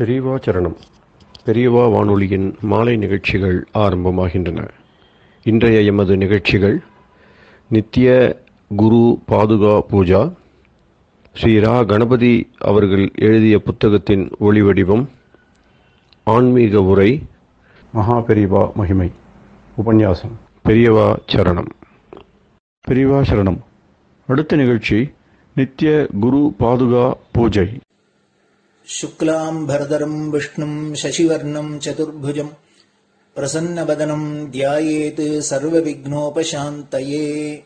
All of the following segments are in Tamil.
பெரியவா சரணம். பெரியவா வானொலியின் மாலை நிகழ்ச்சிகள் ஆரம்பமாகின்றன. இன்றைய எமது நிகழ்ச்சிகள் நித்திய குரு பாதுகா பூஜா, ஸ்ரீ ரா கணபதி அவர்கள் எழுதிய புத்தகத்தின் ஒளிவடிவம், ஆன்மீக உரை, மகா பெரியவா மகிமை உபன்யாசம். பெரியவா சரணம். பெரியவா சரணம். அடுத்த நிகழ்ச்சி நித்திய குரு பாதுகா பூஜை. शुक्लाम्बरधरम् विष्णुम् शशिवर्णम् चतुर्भुजम् प्रसन्नवदनम् ध्यायेत् सर्वविघ्नोपशान्तये।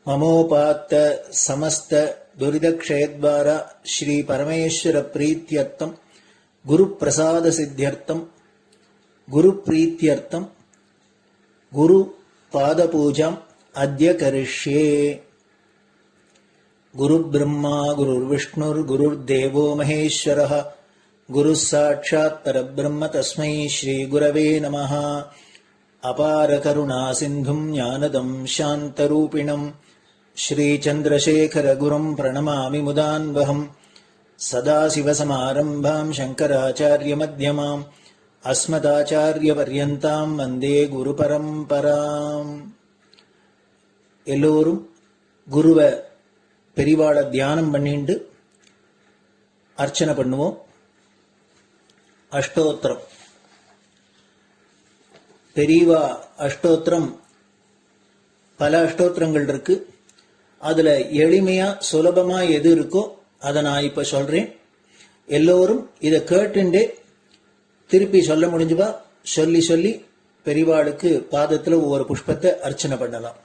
ममोपात्त समस्त दुरितक्षयद्वारा श्रीपरमेश्वरप्रीत्यर्थम् गुरुप्रसादसिद्ध्यर्थम् गुरुप्रीत्यर्थम् गुरुपादपूजाम् अद्य करिष्ये। गुरुर्ब्रह्मा गुरुर्विष्णुर्गुरुर्देवो महेश्वरः गुरुः साक्षात् परब्रह्म तस्मै श्रीगुरवे नमः। अपारकरुणासिन्धुम् ज्ञानदम् शान्तरूपिणम् श्रीचन्द्रशेखरगुरुम् प्रणमामि मुदान्वहम्। सदाशिवसमारम्भाम् शङ्कराचार्यमध्यमाम् अस्मदाचार्यपर्यन्ताम् वन्दे गुरुपरम्पराम्. எல்லோரும் குருவை பெரிவாளை தியானம் பண்ணிண்டு அர்ச்சனை பண்ணுவோம். அஷ்டோத்திரம். பெரியவா அஷ்டோத்திரம் பல அஷ்டோத்திரங்கள் இருக்கு. அதுல எளிமையா சுலபமா எது இருக்கோ அதை நான் இப்ப சொல்றேன். எல்லோரும் இதை கேட்டுண்டே திருப்பி சொல்ல முடிஞ்சுவா சொல்லி சொல்லி பெரிவாளுக்கு பாதத்துல ஒவ்வொரு புஷ்பத்தை அர்ச்சனை பண்ணலாம்.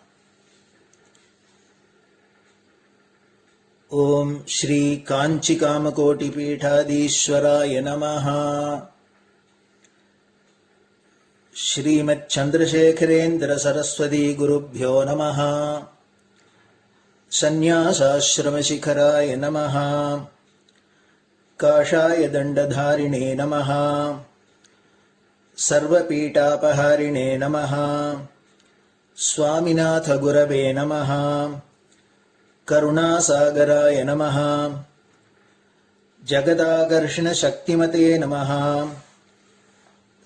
ओम श्री कांची कामकोटि पीठाधीश्वराय नमः। श्रीमत् चंद्रशेखरेन्द्र सरस्वती गुरुभ्यो नमः। संन्यासाश्रम शिखराय नमः। काषाय दंडधारिणे नमः। सर्वपीठापहारिणे नमः। स्वामिनाथ गुरवे नमः। करुणासागराय नमः। जगदाकर्षण शक्तिमते नमः।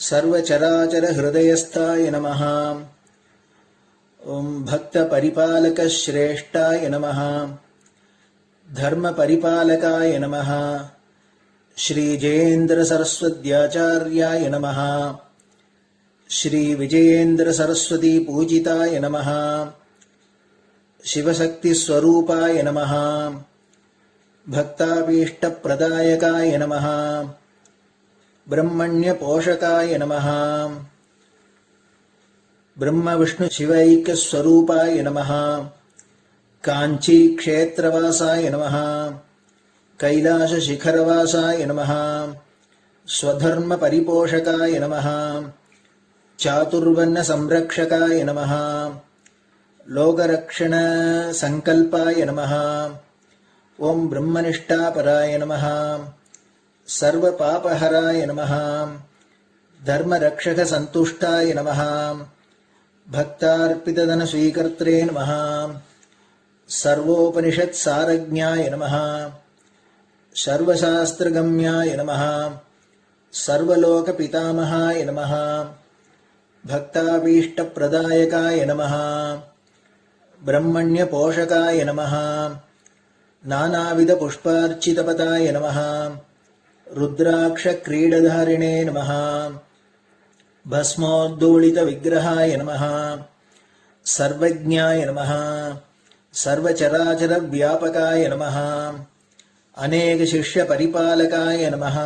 सर्वचराचर हृदयस्थाय नमः। ओम भक्त परिपालक श्रेष्ठाय नमः। धर्म परिपालकाय नमः। श्री जयेन्द्र सरस्वत्याचार्याय नमः। श्री विजयेन्द्र सरस्वती पूजिताय नमः। शिवशक्ति स्वरूपाय नमः। भक्ताभीष्ट प्रदायकाय नमः। ब्रह्मण्य पोषकाय नमः। ब्रह्म विष्णु शिवैक्य स्वरूपाय नमः। कांची क्षेत्रवासाय नमः। कैलाश शिखरवासाय नमः। स्वधर्म परिपोषकाय नमः। चातुर्वर्ण संरक्षकाय नमः। लोकरक्षण संकल्पाय नमः। ओम ब्रह्मनिष्ठापराय नमः। सर्वपापहराय नमः। धर्मरक्षक संतुष्टाय नमः। भक्तार्पितधन स्वीकर्त्रे नमः। सर्वोपनिषत् सारज्ञाय नमः। सर्वशास्त्रगम्याय नमः। सर्वलोक पितामहाय नमः। भक्ताभीष्ट प्रदायकाय नमः। ब्रह्मण्य पोषकाय नमः। नानाविध पुष्पार्चितपताय नमः। रुद्राक्ष क्रीडधारिणे नमः। भस्मोद्दोलित विग्रहाय नमः। सर्वज्ञाय नमः। सर्वचराचर व्यापकाय नमः। अनेक शिष्य परिपालकाय नमः।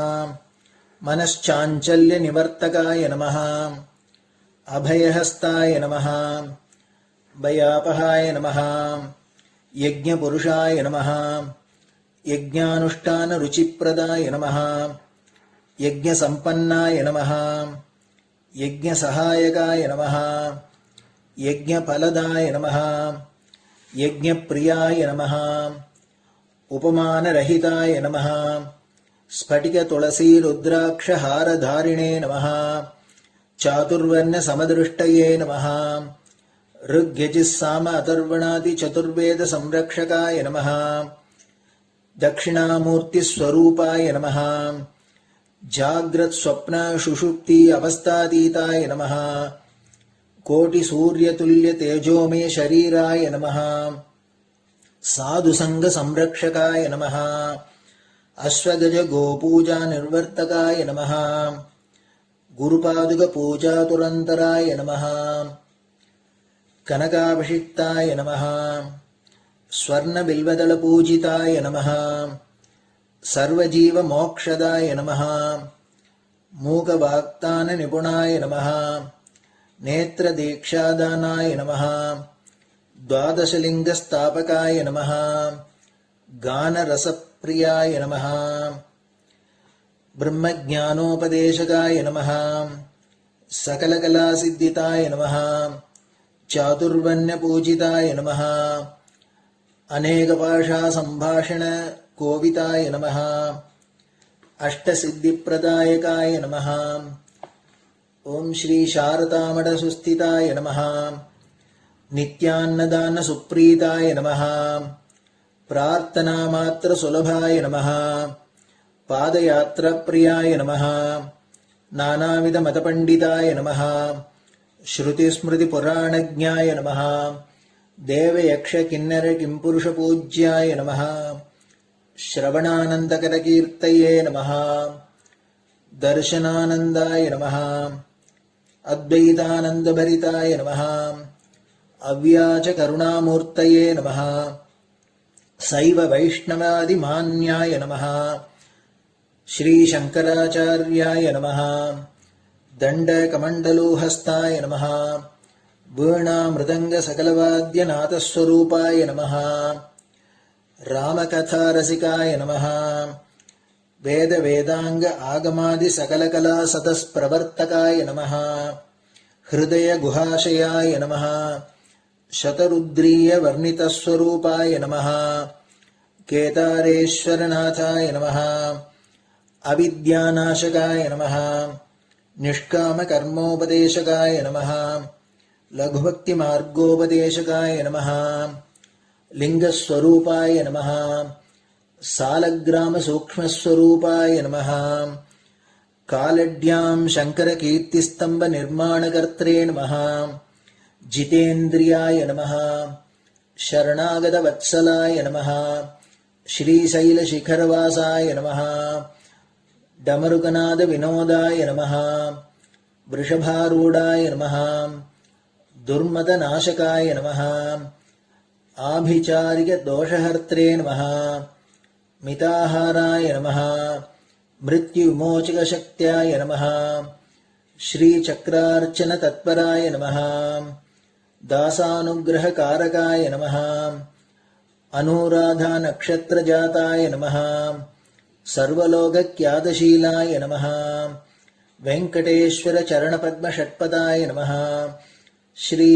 मनश्चाञ्चल्य निवर्तकाय नमः। अभयहस्ताय नमः। भयापहाय नमः। यज्ञपुरुषाय नमः। यज्ञानुष्ठान रुचिप्रदाय नमः। यज्ञसम्पन्नाय नमः। यज्ञसहायकाय नमः। यज्ञफलदाय नमः। यज्ञप्रियाय नमः। उपमानरहिताय नमः। स्फटिक तुलसी रुद्राक्ष हारधारिणे नमः। चातुर्वर्ण समदृष्टये नमः। ऋग्यजुस्साम अथर्वणादि चतुर्वेद संरक्षकाय नमः। दक्षिणामूर्तिस्वरूपाय नमः जाग्रत् स्वप्न सुषुप्ति अवस्थातीताय नमः कोटिसूर्यतुल्य तेजोमय शरीराय नमः साधुसंग संरक्षकाय नमः अश्वगज गोपूजा निर्वर्तकाय नमः गुरुपादुक पूजा तुरंतराय नमः कनकाभिषिक्ताय नमः स्वर्ण बिल्वदल पूजिताय नमः सर्वजीव मोक्षदाय नमः मूकवाक्तान निपुणाय नमः नेत्र दीक्षादानाय नमः द्वादशलिंग स्थापकाय नमः गान रसप्रियाय नमः ब्रह्मज्ञानोपदेशकाय नमः सकलकलासिद्धिताय नमः चातुर्वण्य पूजिताय नमः अनेकभाषा संभाषण कोविताय नमः अष्टसिद्धिप्रदायकाय नमः ओम श्री शारदामठ सुस्थिताय नमः नित्यान्नदान सुप्रीताय नमः प्रार्थना मात्र सुलभाय नमः पादयात्रा प्रियाय नमः नानाविध मतपंडिताय नमः श्रुति स्मृति पुराणज्ञाय नमः देव यक्ष किन्नर किंपुरुष पूज्याय नमः श्रवणानंदकर कीर्तये नमः दर्शनानंदाय नमः अद्वैतानंदभरिताय नमः अव्याच करुणामूर्तये नमः शैव वैष्णवादिमान्याय नमः श्री शंकराचार्याय नमः दंडकमंडलोहस्ताय नमः वीणा मृदंग सकलवाद्यनाथस्वरूपाय नमः रामकथा रसिकाय नमः वेद वेदांग आगमादि सकलकला सतस्प्रवर्तकाय नमः हृदय गुहाशयाय नमः शतरुद्रीय वर्णितस्वरूपाय नमः केदारेश्वरनाथाय नमः अविद्यानाशकाय नमः निष्कामकर्मोपदेशकाय नमः लघुभक्तिमार्गोपदेशकाय नमः लिंगस्वरूपाय नमः सालग्रामसूक्ष्मस्वरूपाय नमः कालड्यां शङ्करकीर्तिस्तम्भनिर्माणकर्त्रे नमः जितेन्द्रियाय नमः शरणागतवत्सलाय नमः श्रीशैलशिखरवासाय नमः डमरुकनादविनोदाय नमः वृषभारूढाय नमः दुर्मदनाशकाय नमः आभिचारिकदोषहर्त्रे नमः मिताहाराय नमः मृत्युविमोचकशक्त्याय नमः श्रीचक्रार्चनतत्पराय नमः दासानुग्रहकारकाय नमः अनुराधानक्षत्रजाताय नमः सर्वलोकख्यातशीलाय नमः वेंकटेश्वरचरणपद्मषट्पदाय नमः श्री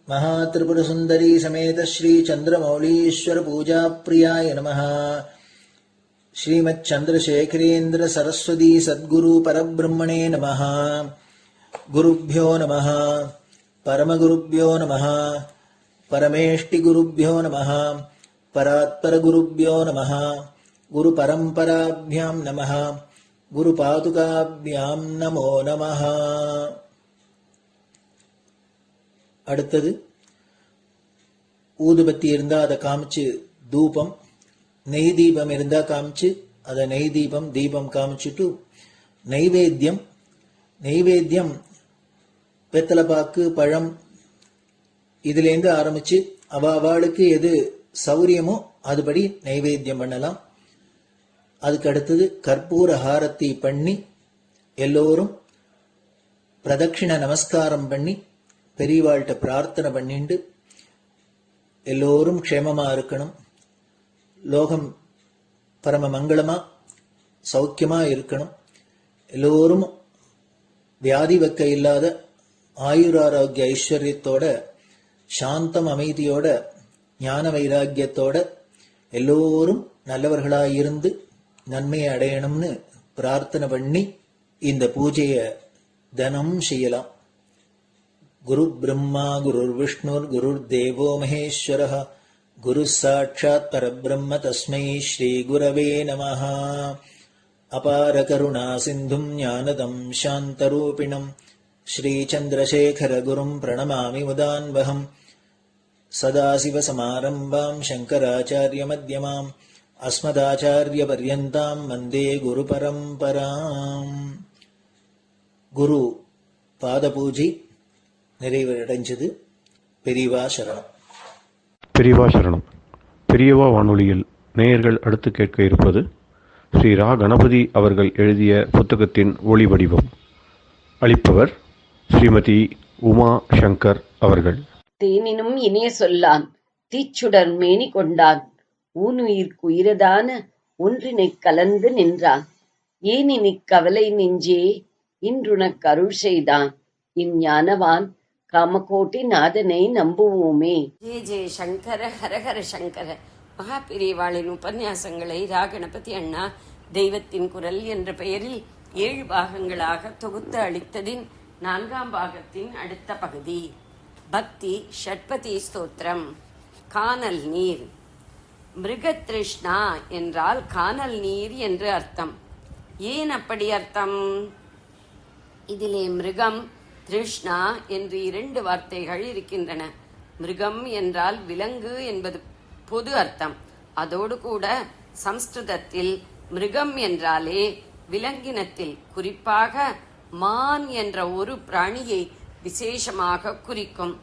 महात्रिपुरसुंदरी समेत श्री चंद्रमौलीश्वर पूजाप्रियाय नमः श्रीमच्चंद्रशेखरेन्द्र सरस्वती सद्गुरु परब्रह्मणे नमः गुरुभ्यो नमः परमगुरुभ्यो नमः परमेष्टिगुरुभ्यो नमः परात्परगुरुभ्यो नमः गुरुपरम्पराभ्यां नमः गुरुपादुकाभ्यां नमो नमः. அடுத்தது ஊதுபத்தி இருந்தா அதை காமிச்சு தூபம், நெய் தீபம் இருந்தா காமிச்சு அதை நெய் தீபம் தீபம் காமிச்சுட்டு நைவேத்தியம் வெத்தலைப்பாக்கு பழம் இதுலேருந்து ஆரம்பிச்சு அவளுக்கு எது சௌரியமோ அதுபடி நைவேத்தியம் பண்ணலாம். அதுக்கு அடுத்தது கற்பூர ஹாரத்தி பண்ணி எல்லோரும் பிரதட்சிண நமஸ்காரம் பண்ணி பெரியவாள்கிட்ட பிரார்த்தனை பண்ணிண்டு எல்லோரும் க்ஷேமமா இருக்கணும், லோகம் பரம மங்களமா சௌக்கியமா இருக்கணும், எல்லோரும் வியாதி வெக்க இல்லாத ஆயுராரோக்கிய ஐஸ்வர்யத்தோட சாந்தம் அமைதியோட ஞான வைராக்கியத்தோட எல்லோரும் நல்லவர்களாயிருந்து நன்மையை அடையணும்னு பிரார்த்தனை பண்ணி இந்த பூஜையை தினம் செய்யலாம். குரு பிரம்மா குருர் விஷ்ணுர் குருர் தேவோ மகேஸ்வரः குரு சாட்சாத் பரபிரம்ம தஸ்மை ஸ்ரீ குரவே நமஹ. அபார கருணா சிந்தும் ஞானதம் சாந்தரூபிணம் ஸ்ரீ சந்திரசேகர குரும் பிரணமாமி முதான்வகம். சதாசிவசமாரம்பாம் சங்கராச்சாரிய மத்யமாம் அஸ்மதாச்சாரிய பர்யந்தாம் வந்தே குரு பரம்பராம். குரு பாத பூஜை நிறைவடைஞ்சது. பெரியவா சரணம். பெரியவா சரணம். பெரியவா வானொலியில் நேயர்கள் அடுத்து கேட்க இருப்பது ஸ்ரீ ரா கணபதி அவர்கள் எழுதிய புத்தகத்தின் ஒளி வடிவம். அளிப்பவர் ஸ்ரீமதி உமா சங்கர் அவர்கள். தேனினும் இனிய சொல்லான் தீச்சுடர் மேனி கொண்டான் ஊனுயிர்க்குயிரதான ஒன்றினைக் கலந்து நின்றான் ஏனினிக் கவலை நெஞ்சே இன்றுனக் அருள் செய்தான் இஞ்ஞானவான் காமகோட்டி நாதனை நம்புவோமே. ஜெய ஜெய சங்கர ஹரஹர சங்கர. மகா பெரியவாளின் உபன்யாசங்களை ரா கணபதி அண்ணா தெய்வத்தின் குரல் என்ற பெயரில் 7 பாகங்களாக தொகுத்து அளித்ததின் 4ஆம் பாகத்தின் அடுத்த பகுதி பக்தி ஷட்பதி ஸ்தோத்திரம். கானல் நீர். மிருகத்ருஷ்ணா என்றால் கானல் நீர் என்று அர்த்தம். ஏன் அப்படி அர்த்தம்? இதிலே மிருகம், திருஷ்ணா என்று 2 வார்த்தைகள் இருக்கின்றன. மிருகம் என்றால் விலங்கு என்பது பொது அர்த்தம். அதோடு கூட சம்ஸ்கிருதத்தில் மிருகம் என்றாலே விலங்கினத்தில் குறிப்பாக மான் என்ற ஒரு பிராணியை விசேஷமாக குறிக்கும்.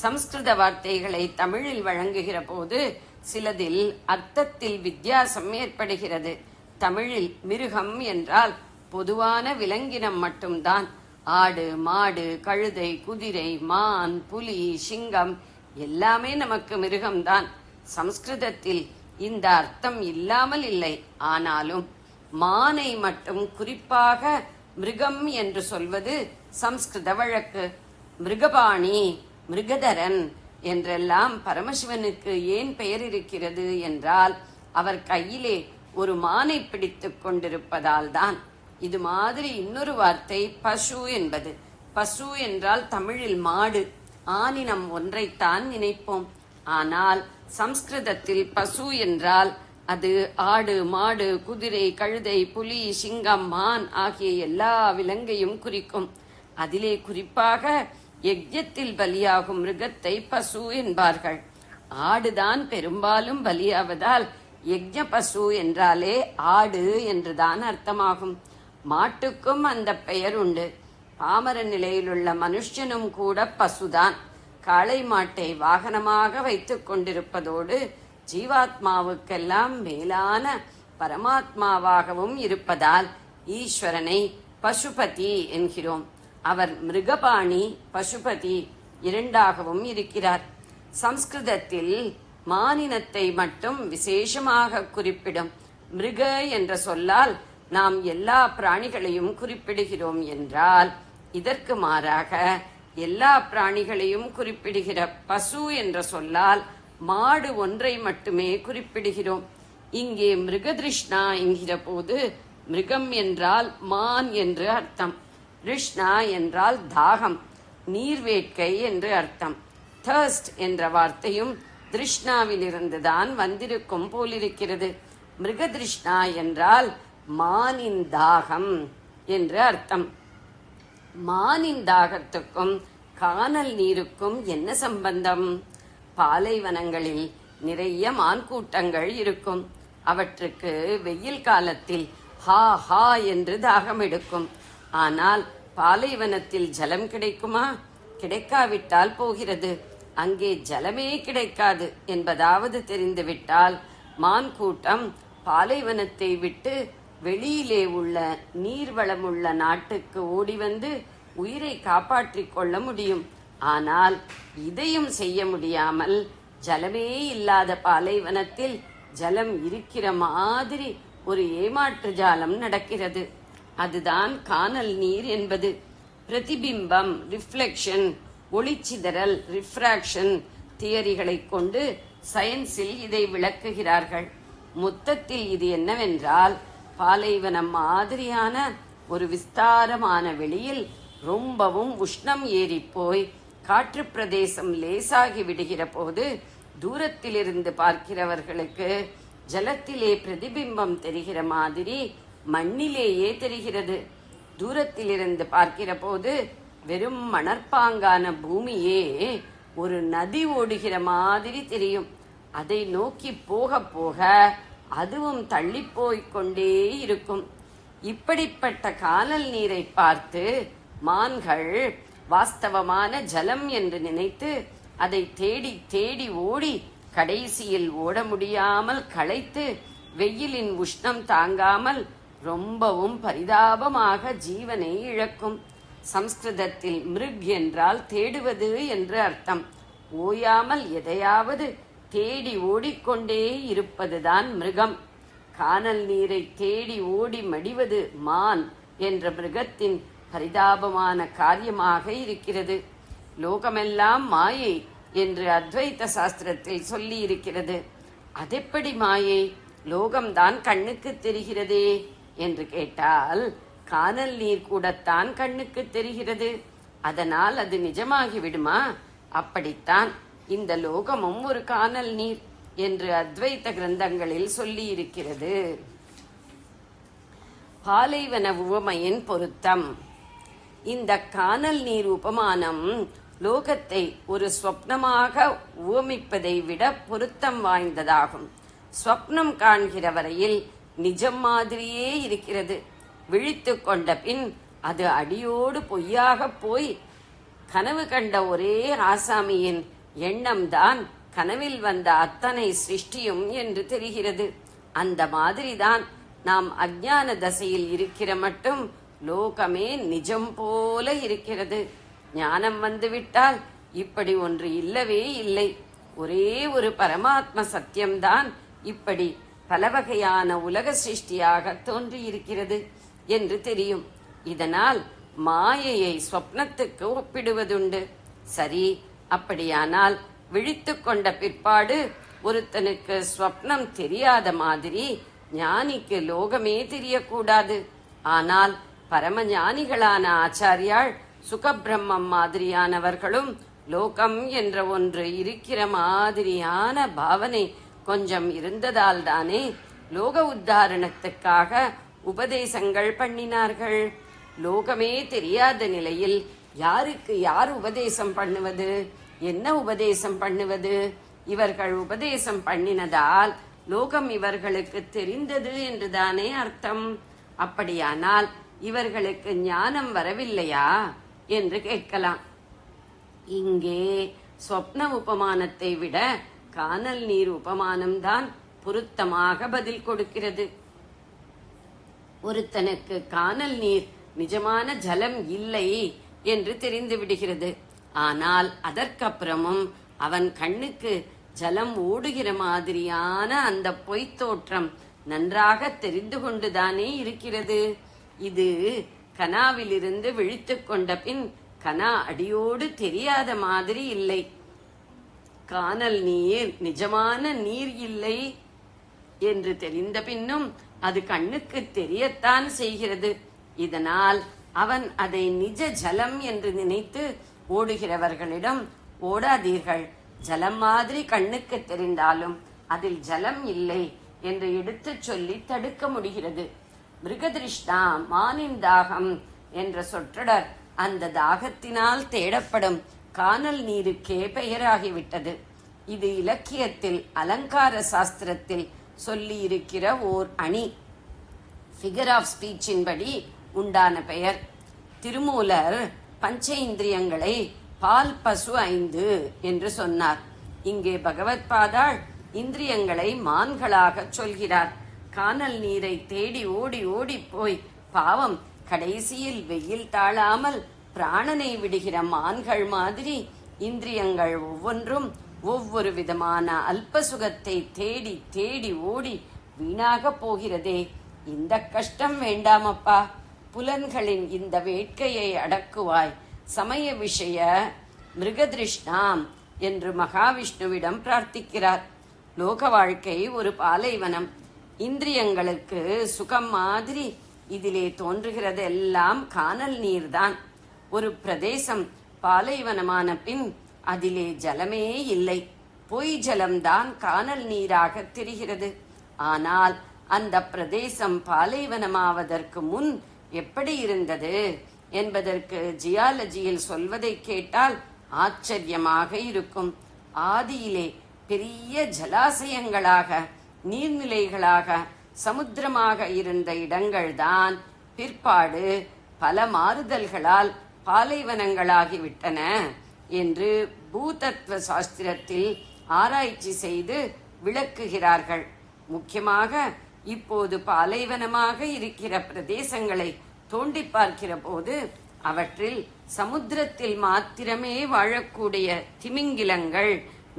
சம்ஸ்கிருத வார்த்தைகளை தமிழில் வழங்குகிற போது சிலதில் அர்த்தத்தில் வித்தியாசம் ஏற்படுகிறது. தமிழில் மிருகம் என்றால் பொதுவான விலங்கினம் மட்டும்தான். ஆடு, மாடு, கழுதை, குதிரை, மான், புலி, சிங்கம் எல்லாமே நமக்கு மிருகம்தான். சம்ஸ்கிருதத்தில் இந்த அர்த்தம் இல்லாமல் இல்லை. ஆனாலும் மானை மட்டும் குறிப்பாக மிருகம் என்று சொல்வது சம்ஸ்கிருத வழக்கு. மிருகபாணி, மிருகதரன் என்றெல்லாம் பரமசிவனுக்கு ஏன் பெயர் இருக்கிறது என்றால் அவர் கையிலே ஒரு மானை பிடித்துக் கொண்டிருப்பதால் தான். இது மாதிரி இன்னொரு வார்த்தை பசு என்பது. பசு என்றால் தமிழில் மாடு, ஆனினம் ஒன்றைத்தான் நினைப்போம். ஆனால் சம்ஸ்கிருதத்தில் பசு என்றால் அது ஆடு, மாடு, குதிரை, கழுதை, புலி, சிங்கம், மான் ஆகிய எல்லா விலங்கையும் குறிக்கும். அதிலே குறிப்பாக யஜ்யத்தில் பலியாகும் மிருகத்தை பசு என்பார்கள். ஆடுதான் பெரும்பாலும் பலியாவதால் யஜ்ய பசு என்றாலே ஆடு என்றுதான் அர்த்தமாகும். மாட்டுக்கும் அந்த பெயர் உண்டு. பாமர நிலையிலுள்ள மனுஷனும் கூட பசுதான். காளை மாட்டை வாகனமாக வைத்துக் கொண்டிருப்பதோடு ஜீவாத்மாவுக்கெல்லாம் மேலான பரமாத்மாவாகவும் இருப்பதால் ஈஸ்வரனை பசுபதி என்கிறோம். அவர் மிருகபாணி, பசுபதி 2ஆகவும் இருக்கிறார். சம்ஸ்கிருதத்தில் மானினத்தை மட்டும் விசேஷமாக குறிப்பிடும். மிருக என்ற சொல்லால் நாம் எல்லா பிராணிகளையும் குறிப்பிடுகிறோம் என்றால், இதற்கு மாறாக எல்லா பிராணிகளையும் குறிப்பிடுகிற பசு என்ற சொல்லால் மாடு ஒன்றை மட்டுமே குறிப்பிடுகிறோம். இங்கே மிருகதிருஷ்ணா என்கிற போது மிருகம் என்றால் மான் என்று அர்த்தம். ரிஷ்ணா என்றால் தாகம், நீர்வேட்கை என்று அர்த்தம். தர்ஸ்ட் என்ற வார்த்தையும் திருஷ்ணாவிலிருந்துதான் வந்திருக்கும் போலிருக்கிறது. மிருகதிருஷ்ணா என்றால் மானின் தாகம் என்று அர்த்தம். மானின் தாகத்துக்கும் கானல் நீருக்கும் என்ன சம்பந்தம்? பாலைவனங்களில் நிறைய மான் கூட்டங்கள் இருக்கும். அவற்றுக்கு வெயில் காலத்தில் ஹா ஹா என்று தாகம் எடுக்கும். ஆனால் பாலைவனத்தில் ஜலம் கிடைக்குமா? கிடைக்காவிட்டால் போகிறது. அங்கே ஜலமே கிடைக்காது என்பதாவது தெரிந்துவிட்டால் மான் கூட்டம் பாலைவனத்தை விட்டு வெளியிலே உள்ள நீர்வளமுள்ள நாட்டுக்கு ஓடி வந்து உயிரை காப்பாற்றிக் கொள்ள முடியும். ஆனால் இதையும் செய்ய முடியாமல் ஜலமே இல்லாத பாலைவனத்தில் ஜலம் இருக்கிற மாதிரி ஒரு ஏமாற்று ஜாலம் நடக்கிறது. அதுதான் கானல் நீர் என்பது. பிரதிபிம்பம், ரிஃப்ளெக்ஷன், ஒளிச்சிதறல், ரிஃப்ராக்ஷன் தியரிகளை கொண்டு சயின்ஸில் இதை விளக்குகிறார்கள். மொத்தத்தில் இது என்னவென்றால், பாலைவனம் மாதிரியான ஒரு விஸ்தாரமான வெளியில் ரொம்பவும் உஷ்ணம் ஏறிப்போய் காற்று பிரதேசம் லேசாகி விடுகிற போது தூரத்திலிருந்து பார்க்கிறவர்களுக்கு ஜலத்திலே பிரதிபிம்பம் தெரிகிற மாதிரி மண்ணிலேயே தெரிகிறது. தூரத்திலிருந்து பார்க்கிற போது வெறும் மணற்பாங்கான பூமியே ஒரு நதி ஓடுகிற மாதிரி தெரியும். அதை நோக்கி போக போக அதுவும் தள்ளி போய்கொண்டே இருக்கும். இப்படிப்பட்ட கானல் நீரை பார்த்து மான்கள் வாஸ்தவமான ஜலம் என்று நினைத்து அதை தேடி தேடி ஓடி கடைசியில் ஓட முடியாமல் களைத்து வெயிலின் உஷ்ணம் தாங்காமல் ரொம்பவும் பரிதாபமாக ஜீவனை இழக்கும். சம்ஸ்கிருதத்தில் மிருக் என்றால் தேடுவது என்று அர்த்தம். ஓயாமல் எதையாவது தேடி ஓடிக்கொண்டே இருப்பதுதான் மிருகம். கானல் நீரை தேடி ஓடி மடிவது மான் என்ற மிருகத்தின் பரிதாபமான காரியமாக இருக்கிறது. லோகமெல்லாம் மாயை என்று அத்வைத சாஸ்திரத்தில் சொல்லி இருக்கிறது. அதெப்படி மாயை? லோகம்தான் கண்ணுக்கு தெரிகிறதே என்று கேட்டால் கானல் நீர் கூடத்தான் கண்ணுக்கு தெரிகிறது. அதனால் அது நிஜமாகி விடுமா? அப்படித்தான் இந்த லோகமும் ஒரு கானல் நீர் என்று அத்வைத கிரந்தங்களில் சொல்லி இருக்கிறது. பாலைவன உவமையின் பொருத்தம். இந்த கானல் நீர் உபமானம் லோகத்தை ஒரு ஸ்வப்னமாக உவமிப்பதை விட பொருத்தம் வாய்ந்ததாகும். ஸ்வப்னம் காண்கிற வரையில் நிஜம் மாதிரியே இருக்கிறது. விழித்து கொண்ட பின் அது அடியோடு பொய்யாக போய் கனவு கண்ட ஒரே ஆசாமியின் எண்ணம்தான் கனவில் வந்த அத்தனை சிருஷ்டியும் என்று தெரிகிறது. அந்த மாதிரிதான் நாம் அஞ்ஞான தசையில் இருக்கிற மட்டும் லோகமே நிஜம் போல இருக்கிறது. ஞானம் வந்துவிட்டால் இப்படி ஒன்று இல்லவே இல்லை. ஒரே ஒரு பரமாத்ம சத்தியம்தான் இப்படி பல வகையான உலக சிருஷ்டியாக தோன்றியிருக்கிறது என்று தெரியும். இதனால் மாயையை ஸ்வப்னத்துக்கு ஒப்பிடுவதுண்டு. சரி, அப்படியானால் விழித்து கொண்ட பிற்பாடு ஒருத்தனுக்கு ஸ்வப்னம் தெரியாத மாதிரி ஞானிக்கு லோகமே தெரியக்கூடாது. ஆனால் பரம ஞானிகளான ஆச்சாரியாள் சுகபிரம்மம் மாதிரியானவர்களும் லோகம் என்ற ஒன்று இருக்கிற மாதிரியான பாவனை கொஞ்சம் இருந்ததால் தானே லோக உத்தாரணத்துக்காக உபதேசங்கள் பண்ணினார்கள். லோகமே தெரியாத நிலையில் யாருக்கு யார் உபதேசம் பண்ணுவது? என்ன உபதேசம் பண்ணுவது? இவர்கள் உபதேசம் பண்ணினதால் லோகம் இவர்களுக்கு தெரிந்தது என்றுதானே அர்த்தம். அப்படியானால் இவர்களுக்கு ஞானம் வரவில்லையா என்று கேட்கலாம். இங்கே சொப்ன உபமானத்தை விட கானல் நீர் உபமானம்தான் பொருத்தமாக பதில் கொடுக்கிறது. ஒருத்தனுக்கு கானல் நீர் நிஜமான ஜலம் இல்லை என்று தெரிந்து விடுகிறது. ஆனால் அதற்கப்புறமும் அவன் கண்ணுக்கு ஜலம் ஓடுகிற மாதிரியான அந்த பொய்த் தோற்றம் நன்றாக தெரிந்து கொண்டுதானே இருக்கிறது. இது கனாவிலிருந்து விழித்து கொண்ட பின் கனா அடியோடு தெரியாத மாதிரி இல்லை. கானல் நீர் நிஜமான நீர் இல்லை என்று தெரிந்த பின்னும் அது கண்ணுக்கு தெரியத்தான் செய்கிறது. இதனால் அவன் அதை நிஜ ஜலம் என்று நினைத்து ஓடுகிறவர்களிடம் ஓடாதீர்கள், ஜலம் மாதிரி கண்ணுக்கு தெரிந்தாலும் அதில் ஜலம் இல்லை என்று எடுத்துச் சொல்லி தடுக்க முடிகிறது. மிருகதிருஷ்டா மானின் தாகம் என்ற சொற்றொடர் அந்த தாகத்தினால் தேடப்படும் கானல் நீருக்கே பெயராகிவிட்டது. இது இலக்கியத்தில் அலங்கார சாஸ்திரத்தில் சொல்லி இருக்கிற ஓர் அணி, ஃபிகர் ஆஃப் ஸ்பீச்சின்படி உண்டான பெயர். திருமூலர் பஞ்சேந்திரியங்களை பால் பசு 5 என்று சொன்னார். இங்கே பகவத் பாதாள் இந்திரியங்களை மான்களாக சொல்கிறார். கானல் நீரை தேடி ஓடி ஓடி போய் பாவம் கடைசியில் வெயில் தாழாமல் பிராணனை விடுகிற மான்கள் மாதிரி இந்திரியங்கள் ஒவ்வொன்றும் ஒவ்வொரு விதமான அல்ப சுகத்தை தேடி தேடி ஓடி வீணாக போகிறதே. இந்த கஷ்டம் வேண்டாமப்பா, புலன்களின் இந்த வேட்கையை அடக்குவாய், சமய விஷய மிருகதிருஷ்ணாம் என்று மகாவிஷ்ணுவிடம் பிரார்த்திக்கிறார். லோக வாழ்க்கை ஒரு பாலைவனம். இந்திரியங்களுக்கு சுகம் மாதிரி இதிலே தோன்றுகிறது எல்லாம் கானல் நீர்தான். ஒரு பிரதேசம் பாலைவனமான பின் அதிலே ஜலமே இல்லை. பொய் ஜலம்தான் கானல் நீராக தெரிகிறது. ஆனால் அந்த பிரதேசம் பாலைவனமாவதற்கு முன் எப்படி இருந்தது என்பதற்கு ஜியாலஜியில் சொல்வதை கேட்டால் ஆச்சரியமாக இருக்கும். ஆதியிலே பெரிய ஜலாசயங்களாக, நீர்நிலைகளாக, சமுத்திரமாக இருந்த இடங்கள்தான் பிற்பாடு பல மாறுதல்களால் பாலைவனங்களாகிவிட்டன என்று பூதத்துவ சாஸ்திரத்தில் ஆராய்ச்சி செய்து விளக்குகிறார்கள். முக்கியமாக இப்போது பாலைவனமாக இருக்கிற பிரதேசங்களை தோண்டி பார்க்கிற போது அவற்றில் சமுத்திரத்தில் மாத்திரமே வாழக்கூடிய திமிங்கிலங்கள்,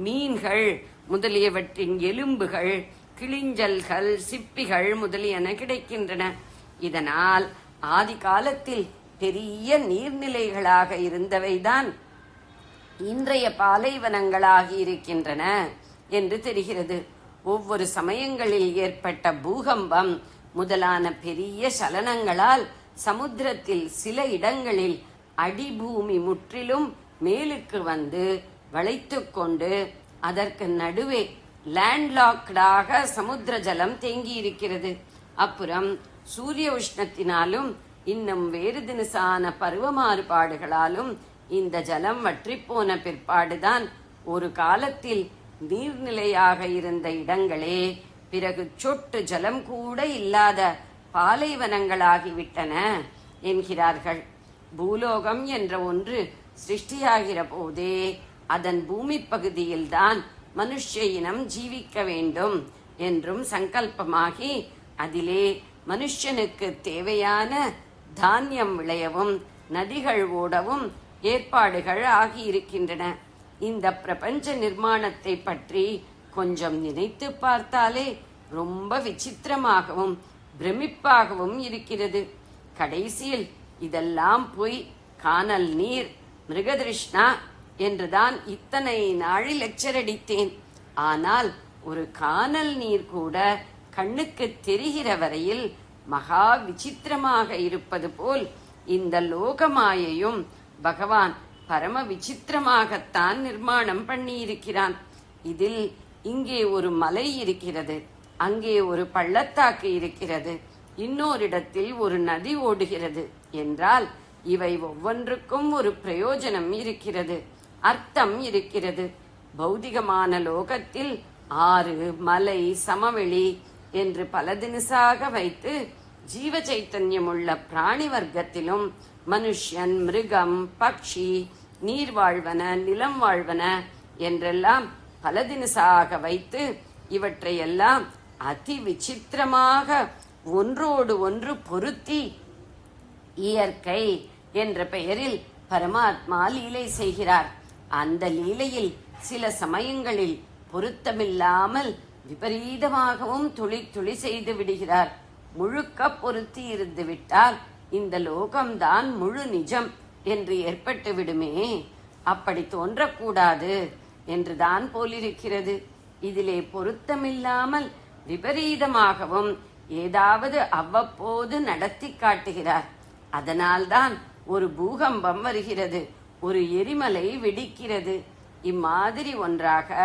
மீன்கள் முதலியவற்றின் எலும்புகள், கிளிஞ்சல்கள், சிப்பிகள் முதலியன கிடைக்கின்றன. இதனால் ஆதி காலத்தில் பெரிய நீர்நிலைகளாக இருந்தவைதான் இன்றைய பாலைவனங்களாகி இருக்கின்றன என்று தெரிகிறது. ஒவ்வொரு சமயங்களில் ஏற்பட்ட பூகம்பம் முதலான பெரிய சலனங்களால் சமுத்திரத்தில் சில இடங்களில் அடிபூமி முற்றிலும் மேலுக்கு வந்து வளைத்துக் கொண்டு அதற்கு நடுவே லேண்ட்லாக்டாக சமுத்திர ஜலம் தேங்கி இருக்கிறது. அப்புறம் சூரிய உஷ்ணத்தினாலும் இன்னும் வேறு தினசான பருவ மாறுபாடுகளாலும் இந்த ஜலம் வற்றிப்போன பிற்பாடுதான் ஒரு காலத்தில் நீர்நிலையாக இருந்த இடங்களே பிறகு சொட்டு ஜலம் கூட இல்லாத பாலைவனங்களாகிவிட்டன என்கிறார்கள். பூலோகம் என்ற ஒன்று சிருஷ்டியாகிற போதே அதன் பூமி பகுதியில்தான் மனுஷ இனம் ஜீவிக்க வேண்டும் என்றும் சங்கல்பமாகி அதிலே மனுஷனுக்கு தேவையான தானியம் விளையவும் நதிகள் ஓடவும் ஏற்பாடுகள் ஆகியிருக்கின்றன. இந்த பிரபஞ்ச நிர்மாணத்தை பற்றி கொஞ்சம் நினைத்து பார்த்தாலே ரொம்ப விசித்திரமாகவும் பிரமிப்பாகவும் இருக்கிறது. கடைசியில் இதெல்லாம் போய் கானல் நீர், மிருகதிருஷ்ணா என்றுதான் இத்தனை நாளில் லெக்சர் அடித்தேன். ஆனால் ஒரு கானல் நீர் கூட கண்ணுக்கு தெரிகிற வரையில் மகா விசித்திரமாக இருப்பது போல் இந்த லோகமாயையும் பகவான் பரம விசித்திரமாகத்தான் நிர்மாணம் பண்ணியிருக்கிறான். இதில் இங்கே ஒரு மலை இருக்கிறது, அங்கே ஒரு பள்ளத்தாக்கு இருக்கிறது, இன்னோரிடத்தில் ஒரு நதி ஓடுகிறது என்றால் இவை ஒவ்வொன்றுக்கும் ஒரு பிரயோஜனம் இருக்கிறது, அர்த்தம் இருக்கிறது. பௌதிகமான லோகத்தில் ஆறு, மலை, சமவெளி என்று பல தினசாக வைத்து ஜீவ சைத்தன்யமுள்ள பிராணி வர்க்கத்திலும் மனுஷன், மிருகம், பக்ஷி, நீர் வாழ்வன, நிலம் வாழ்வன என்றெல்லாம் பல தினசாக வைத்து இவற்றையெல்லாம் அதி விசித்திரமாக ஒன்றோடு ஒன்று பொருத்தி இயற்கை என்ற பெயரில் பரமாத்மா லீலை செய்கிறார். அந்த லீலையில் சில சமயங்களில் பொருத்தமில்லாமல் விபரீதமாகவும் துளி துளி செய்து விடுகிறார். முழுக்க பொருத்தி இருந்து விட்டால் இந்த லோகம்தான் முழு நிஜம் என்று ஏற்பட்டு விடுமே. அப்படி தோன்றக்கூடாது என்றுதான் போலிருக்கிறது. இதிலே பொருத்தமில்லாமல் விபரீதமாகவும் ஏதாவது அவ்வப்போது நடத்தி காட்டுகிறார். அதனால்தான் ஒரு பூகம்பம் வருகிறது, ஒரு எரிமலை வெடிக்கிறது. இம்மாதிரி ஒன்றாக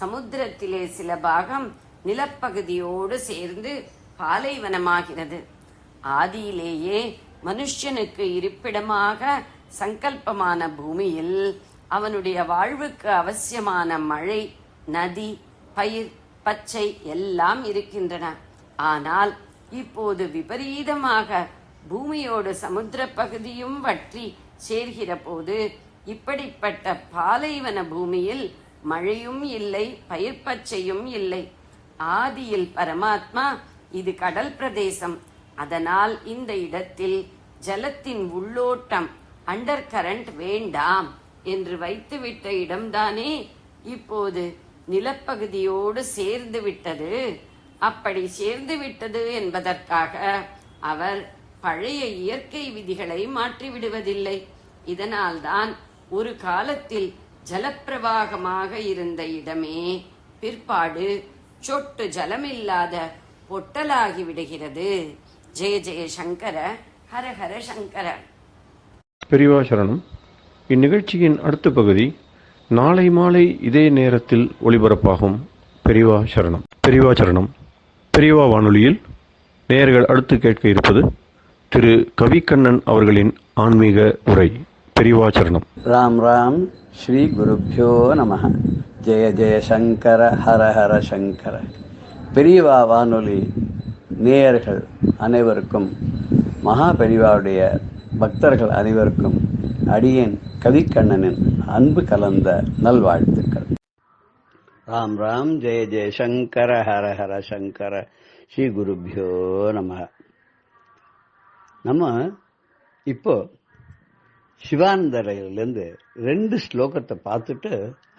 சமுத்திரத்திலே சில பாகம் நிலப்பகுதியோடு சேர்ந்து பாலைவனமாகிறது. ஆதியிலேயே மனுஷனுக்கு இருப்பிடமாக சங்கல்பமான பூமியில் அவனுடைய வாழ்வுக்கு அவசியமான மழை, நதி, பயிர், பச்சை எல்லாம் இருக்கின்றன. ஆனால் இப்போது விபரீதமாக பூமியோடு சமுத்திர பகுதியும் வற்றி சேர்கிற போது இப்படிப்பட்ட பாலைவன பூமியில் மழையும் இல்லை, பயிர் பச்சையும் இல்லை. ஆதியில் பரமாத்மா இது கடல் பிரதேசம், அதனால் இந்த இடத்தில் ஜலத்தின் உள்ளோட்டம், அண்டர் கரண்ட் வேண்டாம் என்று வைத்துவிட்ட இடம்தானே இப்போது நிலப்பகுதியோடு சேர்ந்து விட்டது. அப்படி சேர்ந்து விட்டது என்பதற்காக அவர் பழைய இயற்கை விதிகளை மாற்றிவிடுவதில்லை. இதனால்தான் ஒரு காலத்தில் ஜலப்பிரவாகமாக இருந்த இடமே பிற்பாடு சொட்டு ஜலமில்லாத பொட்டலாகி விடுகிறது. ஜெய ஜெய சங்கர, ஹர ஹர சங்கர. பெரியவா சரணம். இந்நிகழ்ச்சியின் அடுத்த பகுதி நாளை மாலை இதே நேரத்தில் ஒளிபரப்பாகும் பெரியவா சரணம். பெரியவா சரணம். பெரியவா வானொலியில் நேயர்கள் அடுத்து கேட்க இருப்பது திரு கவிக்கண்ணன் அவர்களின் ஆன்மீக உரை. பெரியவா சரணம். ராம் ராம். ஸ்ரீ குருப்யோ நமஹ. ஜெய ஜெய சங்கர ஹர ஹர சங்கர. பெரியவா வானொலி நேயர்கள் அனைவருக்கும், மகா பெரியவாவுடைய பக்தர்கள் அனைவருக்கும் அடியேன் கவிக்கண்ணனின் அன்பு கலந்த நல்வாழ்த்துக்கள். ராம் ராம். ஜெய ஜெய சங்கர ஹர ஹர சங்கர. ஸ்ரீ குருப்யோ நமஹ. நம்ம இப்போ சிவானந்தரிலிருந்து 2 ஸ்லோகத்தை பார்த்துட்டு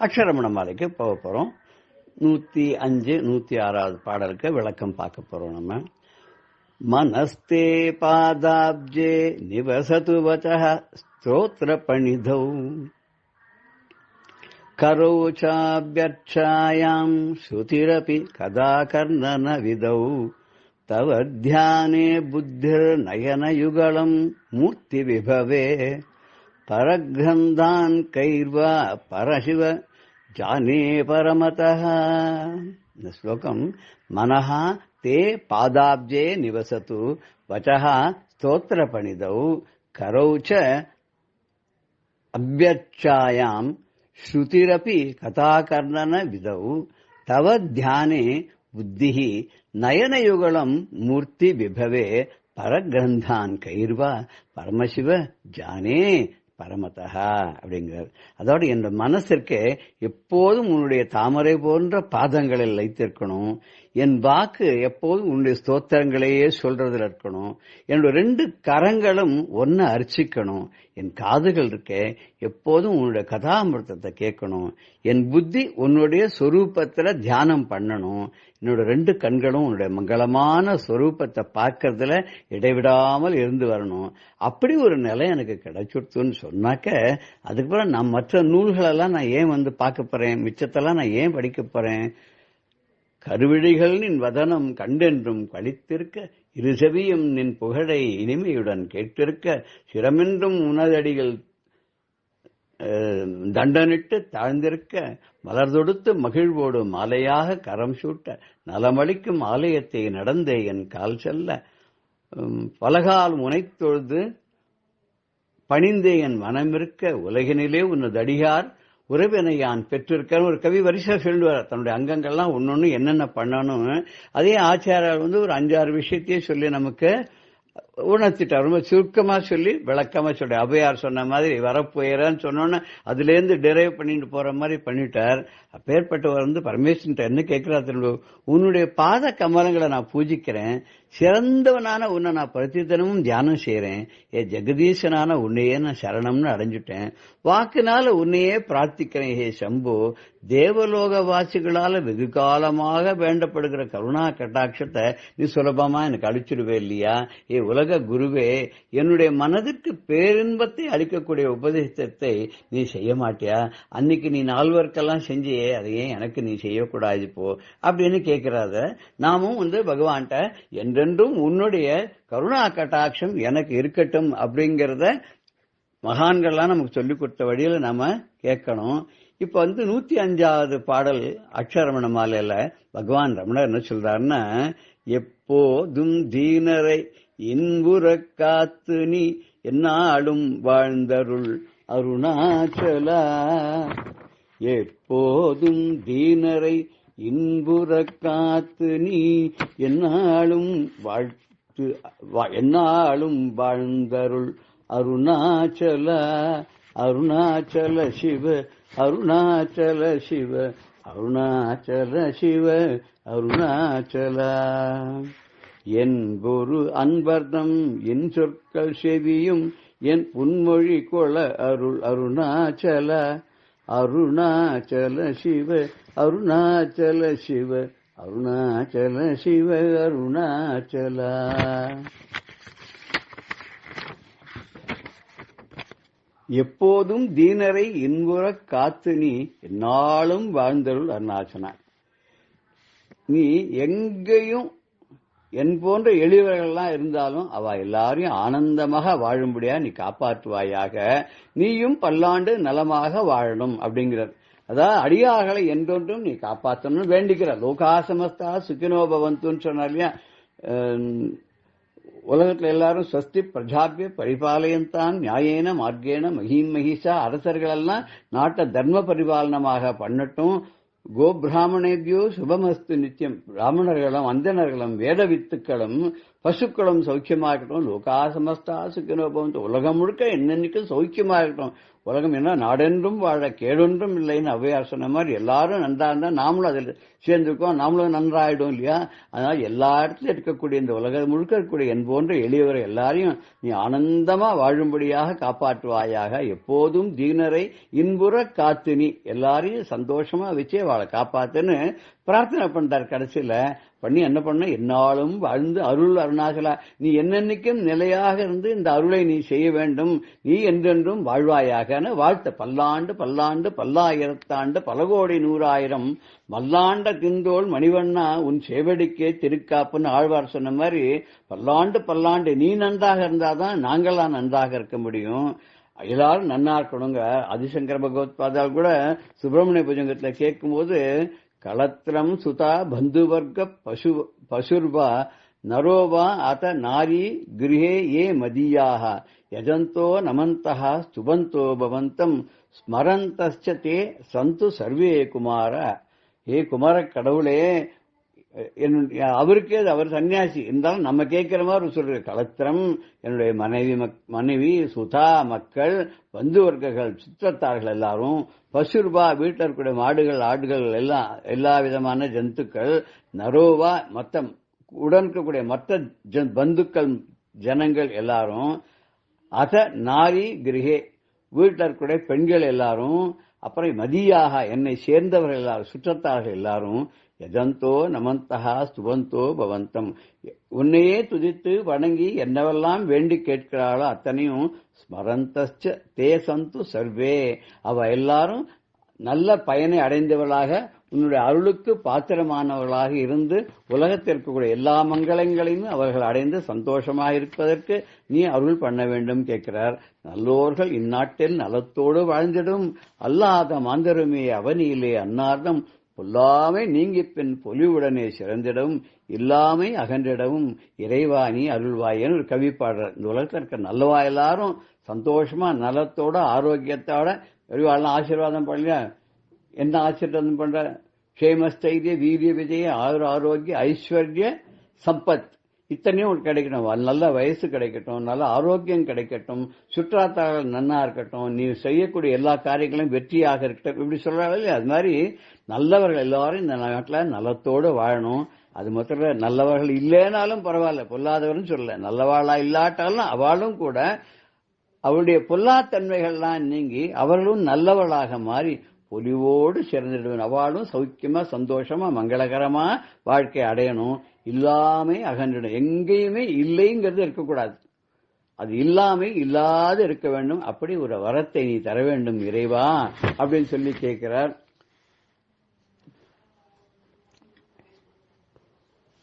அக்ஷரமண மாலைக்கு போக போறோம். 105, 106வது பாடலுக்கு விளக்கம் பார்க்க போறோம். நம்ம மனஸ்தே பாதாப்ஜே நிவசது வசஹ ஸ்தோத்ர பணிதௌ கரோச்சாப்யர்ச்சாயாம் ஸ்ருதிரபி கதா கர்ணன விதௌ தவ த்யானே புத்திர் நயன யுகலம் மூர்த்தி விபவே பரக்ரந்தான் கைர்வா பரசிவ ஜானே பரமதஹ. இந்த ஸ்லோகம் மனஹா தே பாதாப்ஜே நிவசது வசஹ ஸ்தோத்ர பணிதௌ கரௌச்ச அப்யர்ச்சாயாம் ஸ்ருதிரபி கதாகர்ணன விதௌ தவ தியானே புத்திஹி நயனயுகலம் மூர்த்தி விபவே பரகிரந்தான் கைர்வா பரமசிவ ஜானே பரமதஹா அப்படிங்கிறார். அதோட என் மனசிற்கு எப்போதும் உன்னுடைய தாமரை போன்ற பாதங்களில் வைத்திருக்கணும். என் வாக்கு எப்போதும் உன்னுடைய ஸ்தோத்திரங்களையே சொல்றதுல இருக்கணும். என்னுடைய 2 கரங்களும் ஒன்ன அர்ச்சிக்கணும். என் காதுகள் இருக்க எப்போதும் உன்னுடைய கதாமிருத்தத்தை கேட்கணும். என் புத்தி உன்னுடைய சொரூபத்துல தியானம் பண்ணணும். என்னோட 2 கண்களும் உன்னுடைய மங்களமான சொரூபத்தை பார்க்கறதுல இடைவிடாமல் இருந்து வரணும். அப்படி ஒரு நிலை எனக்கு கிடைச்சுடுத்துன்னு சொன்னாக்க, அதுக்கப்புறம் நான் மற்ற நூல்களெல்லாம் நான் ஏன் வந்து பார்க்க போறேன், மிச்சத்தெல்லாம் நான் ஏன் படிக்க போறேன்? கருவிழிகள் நின் வதனம் கண்டென்றும் கழித்திருக்க, இருசெவியும் நின் புகழை இனிமையுடன் கேட்டிருக்க, சிரமென்றும் உனதடிகள் தண்டனிட்டு தாழ்ந்திருக்க, மலர் தொடுத்து மகிழ்வோடு மாலையாக கரம் சூட்ட, நலமளிக்கும் ஆலயத்தை நடந்தே என் கால் செல்ல, பலகால் முனைத்தொழுது பணிந்தே என் மனமிருக்க, உலகினிலே உன்னதடியார் உறவினை யான் பெற்றிருக்க. ஒரு கவி வரிசை சொல்லுவார் தன்னுடைய அங்கங்கள்லாம் ஒன்னொன்னு என்னென்ன பண்ணணும். அதே ஆச்சாரியார் வந்து ஒரு 5-6 விஷயத்தையே சொல்லி நமக்கு உணர்த்திட்டார். ரொம்ப சுருக்கமா சொல்லி விளக்கமா சொல்லி, அபையார் சொன்ன மாதிரி வரப்போயிறான்னு சொன்னோன்னு அதுல இருந்து டிரைவ் பண்ணிட்டு போற மாதிரி பண்ணிட்டார். அப்பேற்பட்டவர் வந்து பரமேஸ்வரன் என்ன கேட்கிறார், உன்னுடைய பாத கமலங்களை நான் பூஜிக்கிறேன், சிறந்தவனான உன்னை நான் பிரதிதினமும் தியானம் செய்யறேன், ஜெகதீசனான உன்னையே நான் சரணம்னு அடைஞ்சுட்டேன், வாக்குனால உன்னையே பிரார்த்திக்கிறேன். ஹே சம்போ, தேவலோக வாசிகளால வெகு காலமாக வேண்டப்படுகிற கருணா கட்டாட்சத்தை நீ சுலபமா எனக்கு அளிச்சிடுவே இல்லையா? ஏ உலக குருவே, என்னுடைய மனதிற்கு பேரின்பத்தை அளிக்கக்கூடிய உபதேசத்தை நீ செய்ய மாட்டியா? அன்னைக்கு நீ 4 பேருக்கெல்லாம் செஞ்சியே, அதையே எனக்கு நீ செய்யக்கூடாது போ அப்படின்னு கேட்கிறாத. நாமும் வந்து பகவான்கிட்ட என்றென்றும் உன்னுடைய கருணா கட்டாட்சம் எனக்கு இருக்கட்டும் அப்படிங்கிறத மகான்கள்லாம் நமக்கு சொல்லிக் கொடுத்த வழியில நாம கேட்கணும். இப்ப வந்து 105வது பாடல் அக்ஷரமண மாலையில பகவான் ரமணர் என்ன சொல்றாருன்னா, எப்போதும் தீனரை இன்புற காத்து நீ என்னாலும் வாழ்ந்தருள் அருணாச்சலா, எப்போதும் தீனரை இன்புற காத்து நீ என்னாலும் வாழ்ந்தருள் அருணாச்சல, அருணாச்சல சிவ, அருணாச்சல சிவ, அருணாச்சல சிவ, அருணாச்சல. என் குரு அன்பர்தம் என் சொற்கள் செவியும் என் புன்மொழி கொள அருள் அருணாச்சல, அருணாச்சல சிவ, அருணாச்சல சிவ, அருணாச்சல சிவ, அருணாச்சல. எப்போதும் தீனரை இன்புற காத்து நீ என்னாலும் வாழ்ந்தருள் அருணாச்சனா. நீ எங்கேயும் என் போன்ற எளியவர்கள்லாம் இருந்தாலும் அவ எல்லாரையும் ஆனந்தமாக வாழும்படியா நீ காப்பாற்றுவாயாக, நீயும் பல்லாண்டு நலமாக வாழணும் அப்படிங்கிறார். அதாவது அடியார்களை என்றொன்றும் நீ காப்பாற்றணும் வேண்டிக்கிற. லோகாசமஸ்தா சுகினோபவந்துன்னு சொன்னா இல்லையா, உலகத்துல எல்லாரும் ஸ்வஸ்தி பிரஜாபிய பரிபாலயந்தான் நியாயேன மார்க்கேன மஹீம் மகிஷா, அரசர்கள் எல்லாம் நாட்டை தர்ம பரிபாலனமாக பண்ணட்டும். கோ பிராமணேபியோ சுபமஸ்து நித்தியம், பிராமணர்களும் அந்தனர்களும் வேத வித்துக்களும் பசுக்களும் சௌக்கியமாகட்டும். லோகாசமஸ்தா சுக்கினோபவந்து, உலகம் முழுக்க என்னென்னைக்கும் சௌக்கியமாகட்டும். உலகம் என்ன நாடென்றும் வாழ கேடொன்றும் இல்லைன்னு ஔவையார் சொன்ன மாதிரி எல்லாரும் நன்றா இருந்தா நாமளும் அதில் சேர்ந்துருக்கோம், நாமளும் நன்றாயிடும் இல்லையா. அதனால எல்லா இடத்துலயும் இருக்கக்கூடிய இந்த உலகம் முழுக்க இருக்கக்கூடிய என் போன்ற எளியவரை எல்லாரையும் நீ ஆனந்தமா வாழும்படியாக காப்பாற்றுவாயாக. எப்போதும் தீனரை இன்புற காத்து நீ, எல்லாரையும் சந்தோஷமா வச்சே வாழ காப்பாத்துன்னு பிரார்த்தனை பண்றார். கடைசியில பண்ணி என்ன பண்ண, என்னாலும் வாழ்ந்து அருள் அருணாசலா, நீ என்னென்னைக்கும் நிலையாக இருந்து இந்த அருளை நீ செய்ய வேண்டும், நீ என்றென்றும் வாழ்வாயாக வாழ்த்த. பல்லாண்டு பல்லாண்டு பல்லாயிரத்தாண்டு பல கோடி நூறாயிரம் மல்லாண்ட திந்தோள் மணிவண்ணா உன் சேவடிக்கே திருக்காப்புன்னு ஆழ்வார் சொன்ன மாதிரி பல்லாண்டு பல்லாண்டு நீ நன்றாக இருந்தாதான் நாங்களாம் நன்றாக இருக்க முடியும். எல்லாரும் நன்னா இருக்கணுங்க. ஆதிசங்கர பகவத்பாதால் கூட சுப்பிரமணிய புஜங்கத்துல கேட்கும் போது, களத்திரம் சுதா பந்துவர்க்க பசுர்வா நரோவா அத நாரி கிரகே ஏ மதியாக யஜந்தோ நமந்தா ஸ்துபந்தோ பவந்தம் ஸ்மரந்தஸ்ச தே சந்து சர்வே குமார. ஏ குமார கடவுளே, அவருக்கே அவர் சன்னியாசி இருந்தாலும் நம்ம கேட்கிற மாதிரி சொல்ற. களத்திரம் என்னுடைய மனைவி சுதா மக்கள் பந்துவர்க்கங்கள் சுற்றத்தார்கள் எல்லாரும், பசுர்பா வீட்டில் இருக்கக்கூடிய மாடுகள் ஆடுகள் எல்லாம் எல்லா விதமான ஜந்துக்கள், நரோவா மொத்தம் உடன் இருக்கக்கூடிய மற்ற பந்துக்கள் ஜனங்கள் எல்லாரும், அத நாரி கிரகே வீட்டில் இருக்கக்கூடிய பெண்கள் எல்லாரும், அப்புறம் மதியாக என்னை சேர்ந்தவர்கள் எல்லாரும் சுற்றத்தார்கள் எல்லாரும், யஜந்தோ நமந்தா ஸ்துபந்தோ பவந்தம் உன்னையே துதித்து வணங்கி என்னவெல்லாம் வேண்டி கேட்கிறாளோ அத்தனையும் ஸ்மரந்தஸ்ச தே சந்து சர்வே அவ எல்லாரும் நல்ல பயனை அடைந்தவர்களாக உன்னுடைய அருளுக்கு பாத்திரமானவர்களாக இருந்து உலகத்தில் இருக்கக்கூடிய எல்லா மங்களங்களையும் அவர்கள் அடைந்து சந்தோஷமாக இருப்பதற்கு நீ அருள் பண்ண வேண்டும் கேட்கிறார். நல்லோர்கள் இந்நாட்டில் நலத்தோடு வாழ்ந்திடும், அல்லாத மாந்தருமே அவனியிலே அன்னார்தம் பொல்லாமை நீங்கி பின் பொலிவுடனே சிறந்திடவும் இல்லாமை அகன்றிடவும் இறைவாணி அருள்வாயன்னு ஒரு கவி பாடுறார். இந்த உலகத்தில் இருக்க நல்லவா எல்லாரும் சந்தோஷமா நலத்தோட ஆரோக்கியத்தோட பெரியவாள்லாம் ஆசீர்வாதம் பண்ணல. என்ன ஆசீர்வாதம் பண்ற? க்ஷேமஸ்தைரிய வீரிய விஜய ஆரோக்கிய ஐஸ்வர்ய சம்பத் இத்தனையும் கிடைக்கணும். நல்ல வயசு கிடைக்கட்டும், நல்ல ஆரோக்கியம் கிடைக்கட்டும், சுற்றாத்தார்கள் நன்னா இருக்கட்டும், நீ செய்யக்கூடிய எல்லா காரியங்களும் வெற்றியாக இருக்கட்டும், இப்படி சொல்றாங்க இல்லையா. அது மாதிரி நல்லவர்கள் எல்லாரும் இந்த நாட்டில் நலத்தோடு வாழணும். அது மாத்திரம் நல்லவர்கள் இல்லைனாலும் பரவாயில்ல, பொல்லாதவர்னு சொல்லல, நல்லவாளா இல்லாட்டாலும் அவளும் கூட அவருடைய பொல்லாத்தன்மைகள்லாம் நீங்கி அவர்களும் நல்லவர்களாக மாறி பொலிவோடு சேர்ந்துடுவேன். அவளும் சௌக்கியமா சந்தோஷமா மங்களகரமா வாழ்க்கை அடையணும். இல்லாமை அகன்றிடும், எங்கேயுமே இல்லைங்கிறது இருக்கக்கூடாது, அது இல்லாமை இல்லாது இருக்க வேண்டும். அப்படி ஒரு வரத்தை நீ தர வேண்டும் இறைவா அப்படின்னு சொல்லி கேட்கிறார்.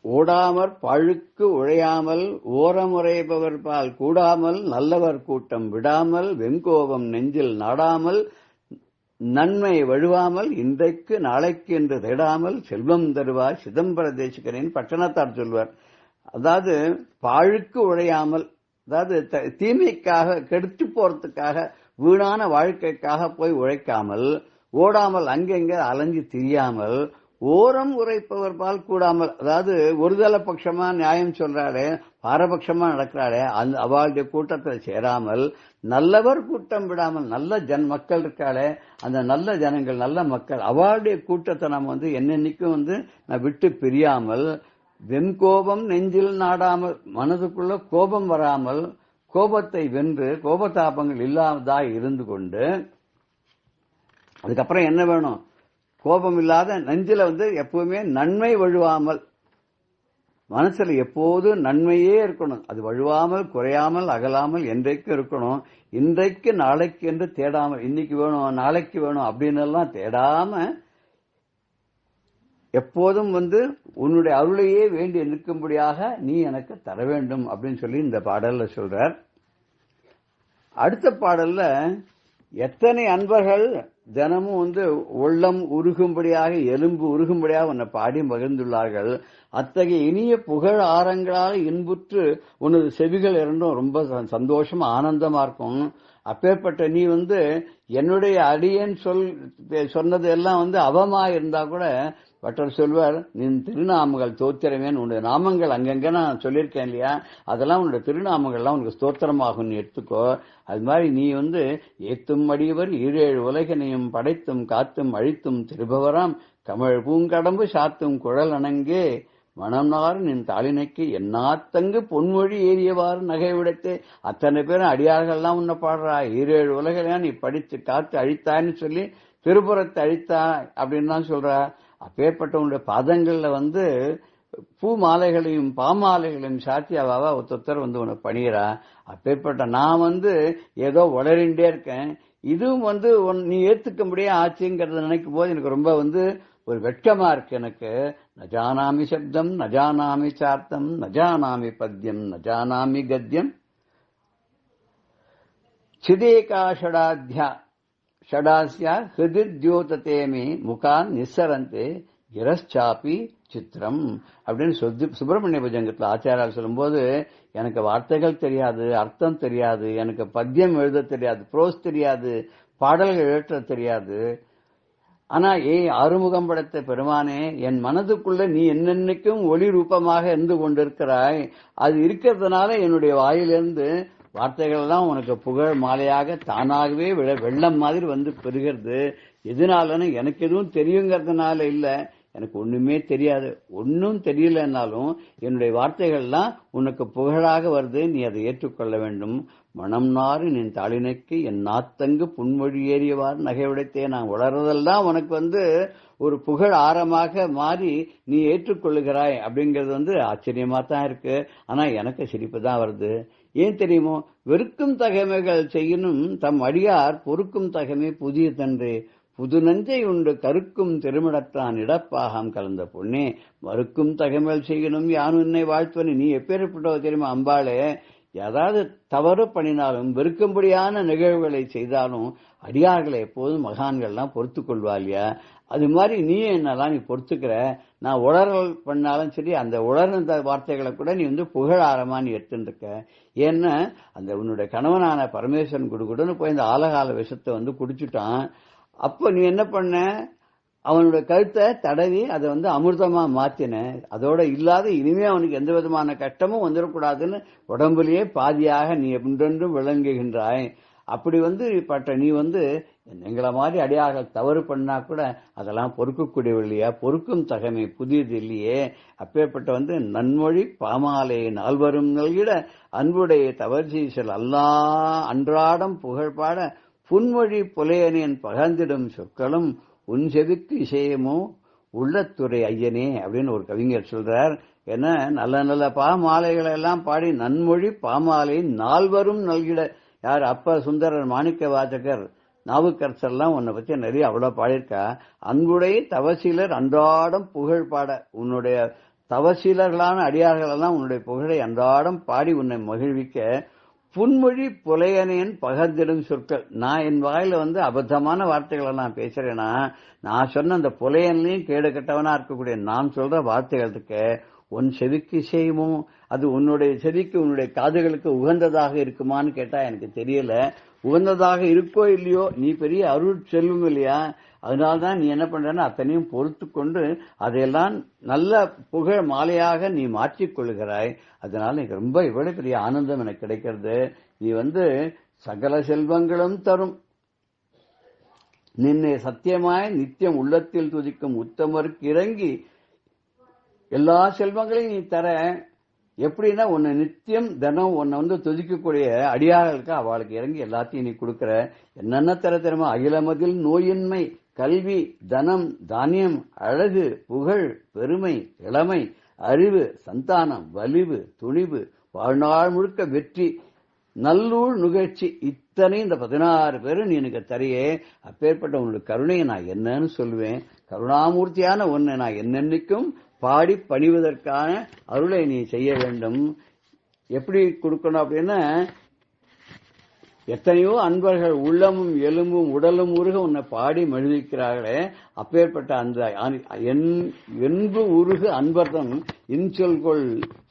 ஓடாமற் பழுக்கு உழையாமல் ஓரமுறைபவர் பால் கூடாமல் நல்லவர் கூட்டம் விடாமல் வெங்கோபம் நெஞ்சில் நாடாமல் நன்மை வழுவாமல் இன்றைக்கு நாளைக்கு என்று தேடாமல் செல்வம் தருவார் சிதம்பர தேசிகரின் பட்டணத்தார் சொல்வார். அதாவது பாழுக்கு உழையாமல், அதாவது தீமைக்காக கெடுத்து போறதுக்காக வீணான வாழ்க்கைக்காக போய் உழைக்காமல், ஓடாமல் அங்கெங்க அலைஞ்சு திரியாமல், ஓரம் உரைப்பவர் பால் கூடாமல், அதாவது ஒருதல பட்சமா நியாயம் சொல்றாளே, பாரபட்சமா நடக்கிறாளே, அந்த அவளுடைய கூட்டத்தில் சேராமல் நல்லவர் கூட்டம் விடாமல், நல்ல மக்கள் இருக்காளே அந்த நல்ல ஜனங்கள் நல்ல மக்கள் அவளுடைய கூட்டத்தை நம்ம என்னென்னைக்கும் நான் விட்டு பிரியாமல், வெண்கோபம் நெஞ்சில் நாடாமல், மனதுக்குள்ள கோபம் வராமல், கோபத்தை வென்று கோபதாபங்கள் இல்லாததாய் இருந்து கொண்டு, அதுக்கப்புறம் என்ன வேணும்? கோபம் இல்லாத நெஞ்சில எப்பவுமே நன்மை வழுவாமல், மனசுல எப்போதும் நன்மையே இருக்கணும். அது வழுவாமல் குறையாமல் அகலாமல் என்றைக்கும் இருக்கணும். இன்றைக்கு நாளைக்கு என்று தேடாமல், இன்னைக்கு வேணும் நாளைக்கு வேணும் அப்படின்னு எல்லாம் தேடாம எப்போதும் உன்னுடைய அருளையே வேண்டி நிற்கும்படியாக நீ எனக்கு தர வேண்டும் அப்படின்னு சொல்லி இந்த பாடல்ல சொல்றார். அடுத்த பாடல்ல எத்தனை அன்பர்கள் தினமும் உள்ளம் உருகும்படியாக எலும்பு உருகும்படியாக உன்னை பாடி மகிழ்ந்துள்ளார்கள். அத்தகைய இனிய புகழ் ஆரங்களால் இன்புற்று உனது செவிகள் இரண்டும் ரொம்ப சந்தோஷமா ஆனந்தமா இருக்கும். அப்பேற்பட்ட நீ என்னுடைய அடியேன் சொன்னது எல்லாம் அவமா இருந்தா கூட பட்டர் சொல்வார், நின் திருநாமங்கள் தோத்திரமேன்னு உன்னுடைய நாமங்கள் அங்கங்க நான் சொல்லியிருக்கேன் இல்லையா, அதெல்லாம் உன்னுடைய திருநாமங்கள்லாம் உனக்கு ஸ்தோத்திரமாகும் எடுத்துக்கோ. அது மாதிரி நீ ஏத்தும் அடியவர் 7 உலகினையும் படைத்தும் காத்தும் அழித்தும் திருபவராம் கமழ் பூங்கடம்பு சாத்தும் குழல் அணங்கே மணம்னாறு நின் தாளினைக்கு என்னாத்தங்கு பொன்மொழி ஏறியவாறு நகை விடத்தே. அத்தனை பேரும் அடியார்கள்லாம் உன்னை பாடுறா, 7 உலகெல்லாம் நீ படித்து காத்து அழித்தான்னு சொல்லி திருப்புறத்தை அழித்தா அப்படின்னு தான் சொல்றா. அப்பேற்பட்ட உன்னுடைய பாதங்கள்ல பூ மாலைகளையும் பாமாலைகளையும் சாத்தி அவாவா ஒருத்தர் உன்னை பணிகிறா. அப்பேற்பட்ட நான் ஏதோ உளறிண்டே இருக்கேன். இதுவும் நீ ஏத்துக்க முடியாது ஆச்சுங்கிறத நினைக்கும் போது எனக்கு ரொம்ப ஒரு வெட்கமா இருக்கு. எனக்கு நஜானாமி சப்தம் நஜானாமி சார்த்தம் நஜானாமி பத்யம் நஜானாமி கத்யம் சிதேகா ஷடாஸ்யா ஹிருதித்யோதேமி முகான் நிஸ்ஸரந்தே கிரஸ்சாப்பி சித்திரம் அப்படின்னு சுப்பிரமணிய புஜங்கத்தில் ஆச்சாரியால் சொல்லும்போது, எனக்கு வார்த்தைகள் தெரியாது, அர்த்தம் தெரியாது, எனக்கு பத்தியம் எழுத தெரியாது, ப்ரோஸ் தெரியாது, பாடல்கள் எழுத தெரியாது. ஆனா ஆறுமுகம் படைத்த பெருமானே, என் மனதுக்குள்ள நீ என்னென்னைக்கும் ஒளி ரூபமாக இருந்து கொண்டிருக்கிறாய். அது இருக்கிறதுனால என்னுடைய வாயிலிருந்து வார்த்தைகள் எல்லாம் உனக்கு புகழ் மாலையாக தானாகவே வெள்ளம் மாதிரி பெறுகிறது. எதனாலன்னு எனக்கு எதுவும் தெரியுங்கிறதுனால இல்ல, எனக்கு ஒண்ணுமே தெரியாது. ஒன்னும் தெரியலன்னாலும் என்னுடைய வார்த்தைகள்லாம் உனக்கு புகழாக வருது, நீ அதை ஏற்றுக்கொள்ள வேண்டும். மனம் நாறு நின் தாளினைக்கு என் நாத்தங்கு புன்மொழி ஏறியவாறு நகை உடைத்தே. நான் உளறதெல்லாம் உனக்கு ஒரு புகழ் ஆரமாக மாறி நீ ஏற்றுக்கொள்ளுகிறாய் அப்படிங்கிறது ஆச்சரியமா தான் இருக்கு. ஆனா எனக்கு சிரிப்பு தான் வருது. ஏன் தெரியுமோ, வெறுக்கும் தகைமைகள் செய்யணும் தம் அடியார் பொறுக்கும் தகைமை புதிய தன்றே. புது நஞ்சை உண்டு கருக்கும் திருமிடத்தான் இடப்பாகம் கலந்த பொண்ணே, மறுக்கும் தகைமைகள் செய்யணும் யானும் என்னை வாழ்த்துவனே. நீ எப்பேற்பட்டவ தெரியுமா அம்பாளே, ஏதாவது தவறு பண்ணினாலும் வெறுக்கும்படியான நிகழ்வுகளை செய்தாலும் அடியார்களை எப்போதும் மகான்கள்லாம் பொறுத்து கொள்வா இல்லையா. அது மாதிரி நீ என்னெல்லாம் நீ பொறுத்துக்கிற. நான் உளறல் பண்ணாலும் சரி, அந்த உளர்ந்த வார்த்தைகளை கூட நீ புகழாரமா நீ எடுத்துட்டு இருக்க. ஏன்னா அந்த உன்னுடைய கணவனான பரமேஸ்வரன் குடுன்னு போய் இந்த ஆலகால விஷத்தை குடிச்சுட்டான். அப்ப நீ என்ன பண்ண, அவனுடைய கருத்தை தடவி அதை அமிர்தமா மாத்தின. அதோட இல்லாத இனிமே அவனுக்கு எந்த விதமான கஷ்டமும் வந்துடக்கூடாதுன்னு உடம்புலயே பாதியாக நீ என்றென்றும் விளங்குகின்றாய். அப்படி பட்ட நீ எங்களை மாதிரி அடியாக தவறு பண்ணா கூட அதெல்லாம் பொறுக்கக்கூடியவள் இல்லையா, பொறுக்கும் தகமை புதியது இல்லையே. அப்பேற்பட்ட நன்மொழி பாமாலை நால்வரும் நல்கிட அன்புடைய தவறுசீசல் அல்லா அன்றாடம் புகழ்பாட புன்மொழி புலையனின் பகர்ந்திடும் சொற்களும் உன் செவிக்கு இசையமோ உள்ளத்துறை ஐயனே அப்படின்னு ஒரு கவிஞர் சொல்றார். ஏன்னா நல்ல நல்ல பாமாலைகளை எல்லாம் பாடி நன்மொழி பாமாலை நால்வரும் நல்கிட. யார் அப்ப சுந்தரர் மாணிக்க வாசகர் நாவுக்கரசர் எல்லாம் உன்னை பத்தி நிறைய அவ்வளவு பாடியிருக்கா. அன்புடைய தவசீலர் அன்றாடம் புகழ் பாட, உன்னுடைய தவசீலர்களான அடியார்கள் எல்லாம் உன்னுடைய புகழை அன்றாடம் பாடி உன்னை மகிழ்விக்க புன்மொழி புலையனேன் பகர்ந்திடும் சொற்கள். நான் என் வாயில அபத்தமான வார்த்தைகளை நான் பேசுறேன்னா, நான் சொன்ன அந்த புலையன்லையும் கேடு கட்டவனா இருக்கக்கூடிய நான் சொல்ற வார்த்தைகள் இருக்க உன் செவிக்கு இசையுமோ, அது உன்னுடைய செவிக்கு உன்னுடைய காதுகளுக்கு உகந்ததாக இருக்குமான்னு கேட்டா எனக்கு தெரியல. உகந்ததாக இருக்கோ இல்லையோ, நீ பெரிய அருள் செல்வம் இல்லையா, அதனால்தான் நீ என்ன பண்றன்னா அத்தனையும் பொறுத்து கொண்டு அதையெல்லாம் நல்ல புகழ் மாலையாக நீ மாற்றிக் கொள்கிறாய். அதனால எனக்கு ரொம்ப இவ்வளவு பெரிய ஆனந்தம் எனக்கு கிடைக்கிறது. நீ சகல செல்வங்களும் தரும் நின்னை சத்தியமாய் நித்தியம் உள்ளத்தில் துதிக்கும் உத்தமருக்கு இறங்கி எல்லா செல்வங்களையும் நீ தர. எப்படின்னா உன்னை நித்தியம் தினம் உன்னை துதிக்கக்கூடிய அடியார்களுக்கு அவளுக்கு இறங்கி எல்லாத்தையும் நீ கொடுக்கற. என்னென்ன தர தெரியுமா, அகிலமதில் நோயின்மை கல்வி தனம் தானியம் அழகு புகழ் பெருமை இளமை அறிவு சந்தானம் வலிவு துணிவு வாழ்நாள் முழுக்க வெற்றி நல்லூர் நுகழ்ச்சி இத்தனை இந்த 16 பேரும் நீ எனக்கு தரையே. அப்பேற்பட்ட உன்னுடைய கருணையை நான் என்னன்னு சொல்லுவேன். கருணாமூர்த்தியான ஒன்னை நான் என்னென்னைக்கும் பாடி பணிவதற்கான அருளை நீ செய்ய வேண்டும். எப்படி கொடுக்கணும் அப்படின்னா, எத்தனையோ அன்பர்கள் உள்ளமும் எலும்பும் உடலும் உருக உன்னை பாடி மகிழ்விக்கிறார்களே, அப்பேற்பட்ட அந்த என்பு உருகு அன்பர்தம் இன்சொல்கொள்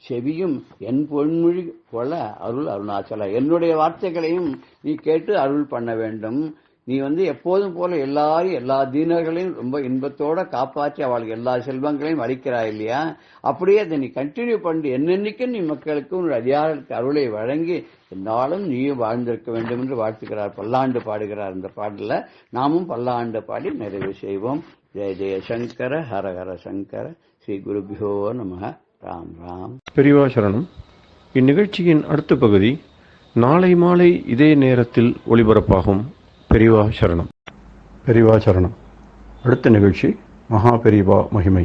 செவியும் என் பொன்மொழி கொள்ள அருள் அருணாச்சல. என்னுடைய வார்த்தைகளையும் நீ கேட்டு அருள் பண்ண வேண்டும். நீ எப்போதும் போல எல்லாரும் எல்லா தீனர்களையும் ரொம்ப இன்பத்தோட காப்பாற்றி அவளுக்கு எல்லா செல்வங்களையும் அளிக்கிறாய் இல்லையா? அப்படியே அதை நீ கண்டினியூ பண்ணி என்னென்னைக்கும் நீ மக்களுக்கு உன் அதிகாரத்துக்கு அருளை வழங்கி என்னாலும் நீயும் வாழ்ந்திருக்க வேண்டும் என்று வாழ்த்துக்கிறார். பல்லாண்டு பாடுகிறார். இந்த பாடல நாமும் பல்லாண்டு பாடி நிறைவு செய்வோம். ஜெய ஜெய சங்கர ஹர ஹர சங்கர. ஸ்ரீ குருபியோ நம. ராம் ராம். பெரியவா சரணம். இந்நிகழ்ச்சியின் அடுத்த பகுதி நாளை மாலை இதே நேரத்தில் ஒளிபரப்பாகும். பெரியவா சரணம். பெரியவா சரணம். அடுத்த நிகழ்ச்சி மகா பெரியவா மகிமை